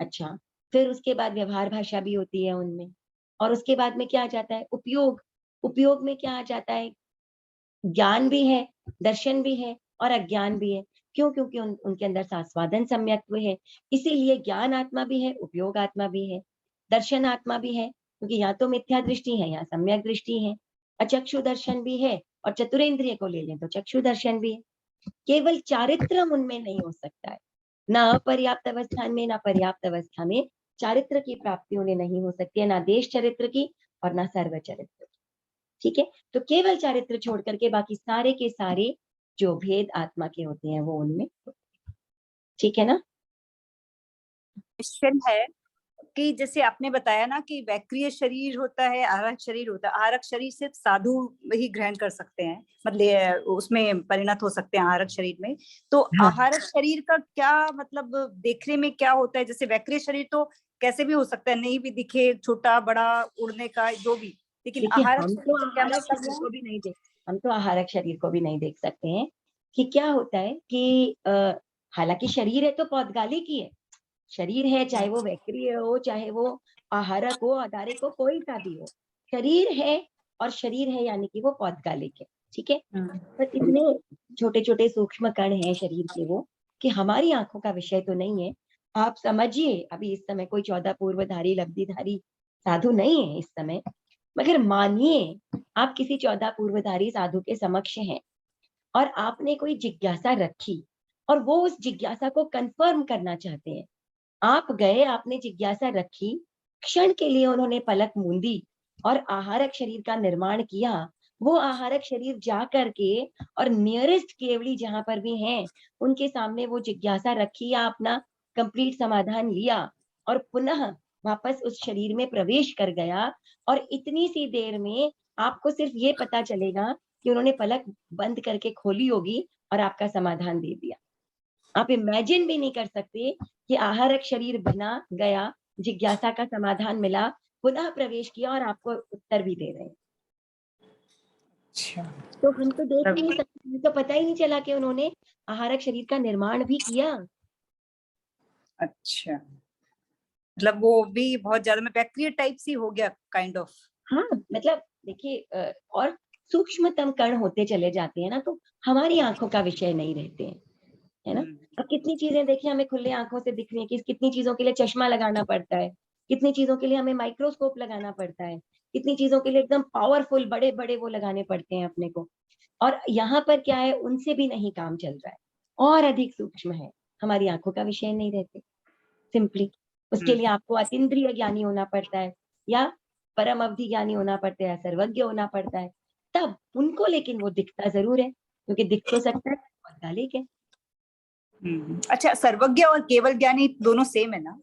अच्छा, फिर उसके बाद व्यवहार भाषा भी होती है उनमें, और उसके बाद में क्या आ जाता है? उपयोग। उपयोग में क्या आ जाता है? ज्ञान भी है, दर्शन भी है और अज्ञान भी है। क्यों? क्योंकि उनके अंदर सास्वादन सम्यक्त्व है, इसीलिए ज्ञान आत्मा भी है, उपयोग आत्मा भी है, दर्शन आत्मा भी है, क्योंकि यहाँ तो मिथ्या दृष्टि है, यहाँ सम्यक दृष्टि है, अचक्षु दर्शन भी है, और चतुरेंद्रिय को ले लें तो चक्षु दर्शन भी है। केवल चारित्र उनमें नहीं हो सकता है, ना अपर्याप्त अवस्था में ना पर्याप्त अवस्था में चारित्र की प्राप्ति उन्हें नहीं हो सकती है, ना देश चरित्र की और ना सर्व चरित्र की, ठीक है। तो केवल चारित्र छोड़ करके बाकी सारे के सारे जो भेद आत्मा के होते हैं वो उनमें, ठीक है ना। क्वेश्चन है कि जैसे आपने बताया ना कि वैक्रिय शरीर होता है, आहारक शरीर होता है, आहारक शरीर सिर्फ साधु ही ग्रहण कर सकते हैं, मतलब उसमें परिणत हो सकते हैं आहारक शरीर में। तो हाँ, आहारक शरीर का क्या मतलब देखने में क्या होता है? जैसे वैक्रिय शरीर तो कैसे भी हो सकता है, नहीं भी दिखे, छोटा बड़ा, उड़ने का, जो भी, लेकिन देखिए आहारक हम शरीर तो का क्या आहारक मतलब शरीर है? को भी नहीं देख, हम तो आहारक शरीर को भी नहीं देख सकते हैं कि क्या होता है कि हालांकि शरीर है तो पौधगाली की है, शरीर है, चाहे वो वैक्रिय हो, चाहे वो आहारक हो, आधारिक हो, कोई सा भी हो, शरीर है, और शरीर है यानी कि वो पौधगालिक है, ठीक है। पर इतने छोटे छोटे सूक्ष्म कण हैं शरीर के वो, कि हमारी आंखों का विषय तो नहीं है। आप समझिए अभी इस समय कोई 14 पूर्वधारी लब्धिधारी साधु नहीं है इस समय, मगर मानिए आप किसी 14 पूर्वधारी साधु के समक्ष हैं और आपने कोई जिज्ञासा रखी और वो उस जिज्ञासा को कंफर्म करना चाहते हैं। आप गए, आपने जिज्ञासा रखी, क्षण के लिए उन्होंने पलक मूंदी और आहारक शरीर का निर्माण किया। वो आहारक शरीर जा करके और नियरेस्ट केवड़ी जहां पर भी हैं उनके सामने वो जिज्ञासा रखी या अपना कंप्लीट समाधान लिया और पुनः वापस उस शरीर में प्रवेश कर गया, और इतनी सी देर में आपको सिर्फ ये पता चलेगा कि उन्होंने पलक बंद करके खोली होगी और आपका समाधान दे दिया। आप इमेजिन भी नहीं कर सकते कि आहारक शरीर बना गया, जिज्ञासा का समाधान मिला, पुनः प्रवेश किया और आपको उत्तर भी दे रहे हैं। अच्छा, तो हम तो देख ही नहीं सकते, हमें तो पता ही नहीं चला कि उन्होंने आहारक शरीर का निर्माण भी किया। अच्छा, मतलब वो भी बहुत ज्यादा में वैक्रिय टाइप सी हो गया, काइंड ऑफ। हाँ, मतलब देखिए और सूक्ष्मतम कण होते चले जाते हैं ना, तो हमारी आंखों का विषय नहीं रहते हैं, है ना। अब कितनी चीजें देखिए हमें खुले आंखों से दिख रही है, कि कितनी चीजों के लिए चश्मा लगाना पड़ता है, कितनी चीजों के लिए हमें माइक्रोस्कोप लगाना पड़ता है, कितनी चीजों के लिए एकदम पावरफुल बड़े बड़े वो लगाने पड़ते हैं अपने को। और यहाँ पर क्या है, उनसे भी नहीं काम चल रहा है, और अधिक सूक्ष्म है, हमारी आंखों का विषय नहीं रहते सिंपली। उसके लिए आपको अतीन्द्रिय ज्ञानी होना पड़ता है, या परम अवधि ज्ञानी होना पड़ता है, या सर्वज्ञ होना पड़ता है, तब उनको लेकिन वो दिखता जरूर है, क्योंकि दिख तो सकता है और गालिक है। अच्छा, सर्वज्ञ और केवल ज्ञानी दोनों सेम है ना?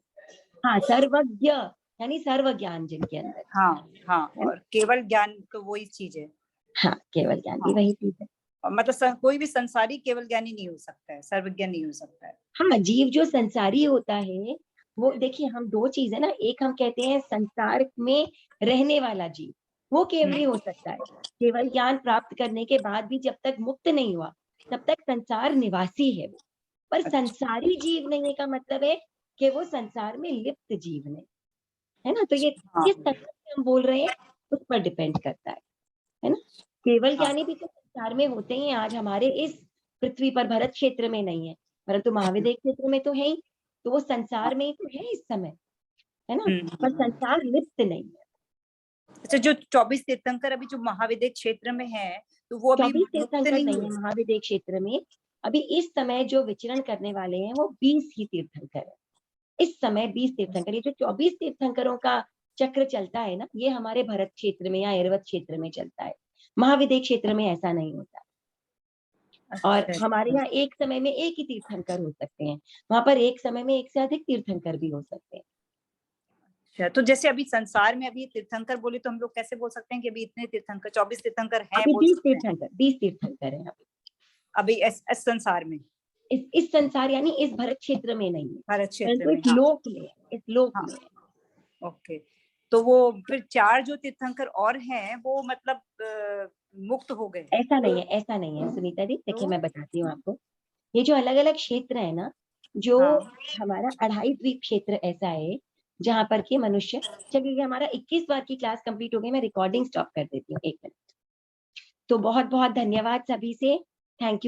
हाँ, सर्वज्ञ यानी सर्व ज्ञान जिनके अंदर, हाँ हाँ, है ना? और केवल ज्ञान तो वही चीज है। हाँ, केवल ज्ञान भी हाँ, वही चीज है। और मतलब कोई भी संसारी केवल ज्ञानी नहीं हो सकता है, सर्वज्ञ नहीं हो सकता है। हाँ, जीव जो संसारी होता है वो देखिए, हम दो चीज है ना, एक हम कहते हैं संसार में रहने वाला जीव, वो केवली हो सकता है। केवल ज्ञान प्राप्त करने के बाद भी जब तक मुक्त नहीं हुआ तब तक संसार निवासी है वो। पर अच्छा, संसारी जीव नहीं का मतलब है कि वो संसार में लिप्त जीव नहीं। है ना। तो ये हाँ। किस तरह से हम बोल रहे हैं उस पर डिपेंड करता है ना। केवल हाँ। ज्ञानी भी तो संसार में होते हैं, आज हमारे इस पृथ्वी पर भरत क्षेत्र में नहीं है, परंतु महाविद्य क्षेत्र में तो है ही, तो वो संसार में ही तो है इस समय, है ना। पर संसार लिप्त नहीं है। अच्छा, जो 24 तीर्थंकर अभी जो महाविद्य क्षेत्र में है, तो वो अभी 24 मुक्त तीर्थंकर नहीं नहीं हुए? है महाविद्य क्षेत्र में। अभी इस समय जो विचरण करने वाले हैं वो 20 ही तीर्थंकर है। इस समय 20 तीर्थंकर, ये जो 24 तीर्थंकरों का चक्र चलता है ना, ये हमारे भरत क्षेत्र में या ऐरावत क्षेत्र में चलता है। महाविद्य क्षेत्र में ऐसा नहीं होता। और अच्छा, हमारे यहाँ एक समय में एक ही तीर्थंकर हो सकते हैं, वहां पर एक समय में एक से अधिक तीर्थंकर भी हो सकते हैं। अच्छा। तो जैसे अभी संसार में अभी तीर्थंकर बोले तो हम लोग कैसे बोल सकते हैं कि अभी इतने तीर्थंकर 24 तीर्थंकर हैं, अभी बोल 20 सकते हैं तीर्थंकर 20 तीर्थंकर हैं अभी इस संसार में, इस संसार यानी इस भरत क्षेत्र में नहीं है, भारत क्षेत्र परंतु में? इस हाँ। लोक में है, इस लोक हाँ। में है। ओके। तो वो फिर 4 जो तीर्थंकर और हैं वो मतलब मुक्त हो गए? ऐसा नहीं है, ऐसा नहीं है सुनीता जी, देखिए तो मैं बताती हूँ आपको। ये जो अलग अलग क्षेत्र है ना, जो हाँ। हमारा अढ़ाई द्वीप क्षेत्र ऐसा है जहां पर कि मनुष्य, चलिए हमारा 21 बार की क्लास कंप्लीट हो गई, मैं रिकॉर्डिंग स्टॉप कर देती हूँ 1 मिनट। तो बहुत बहुत धन्यवाद सभी से, थैंक यू।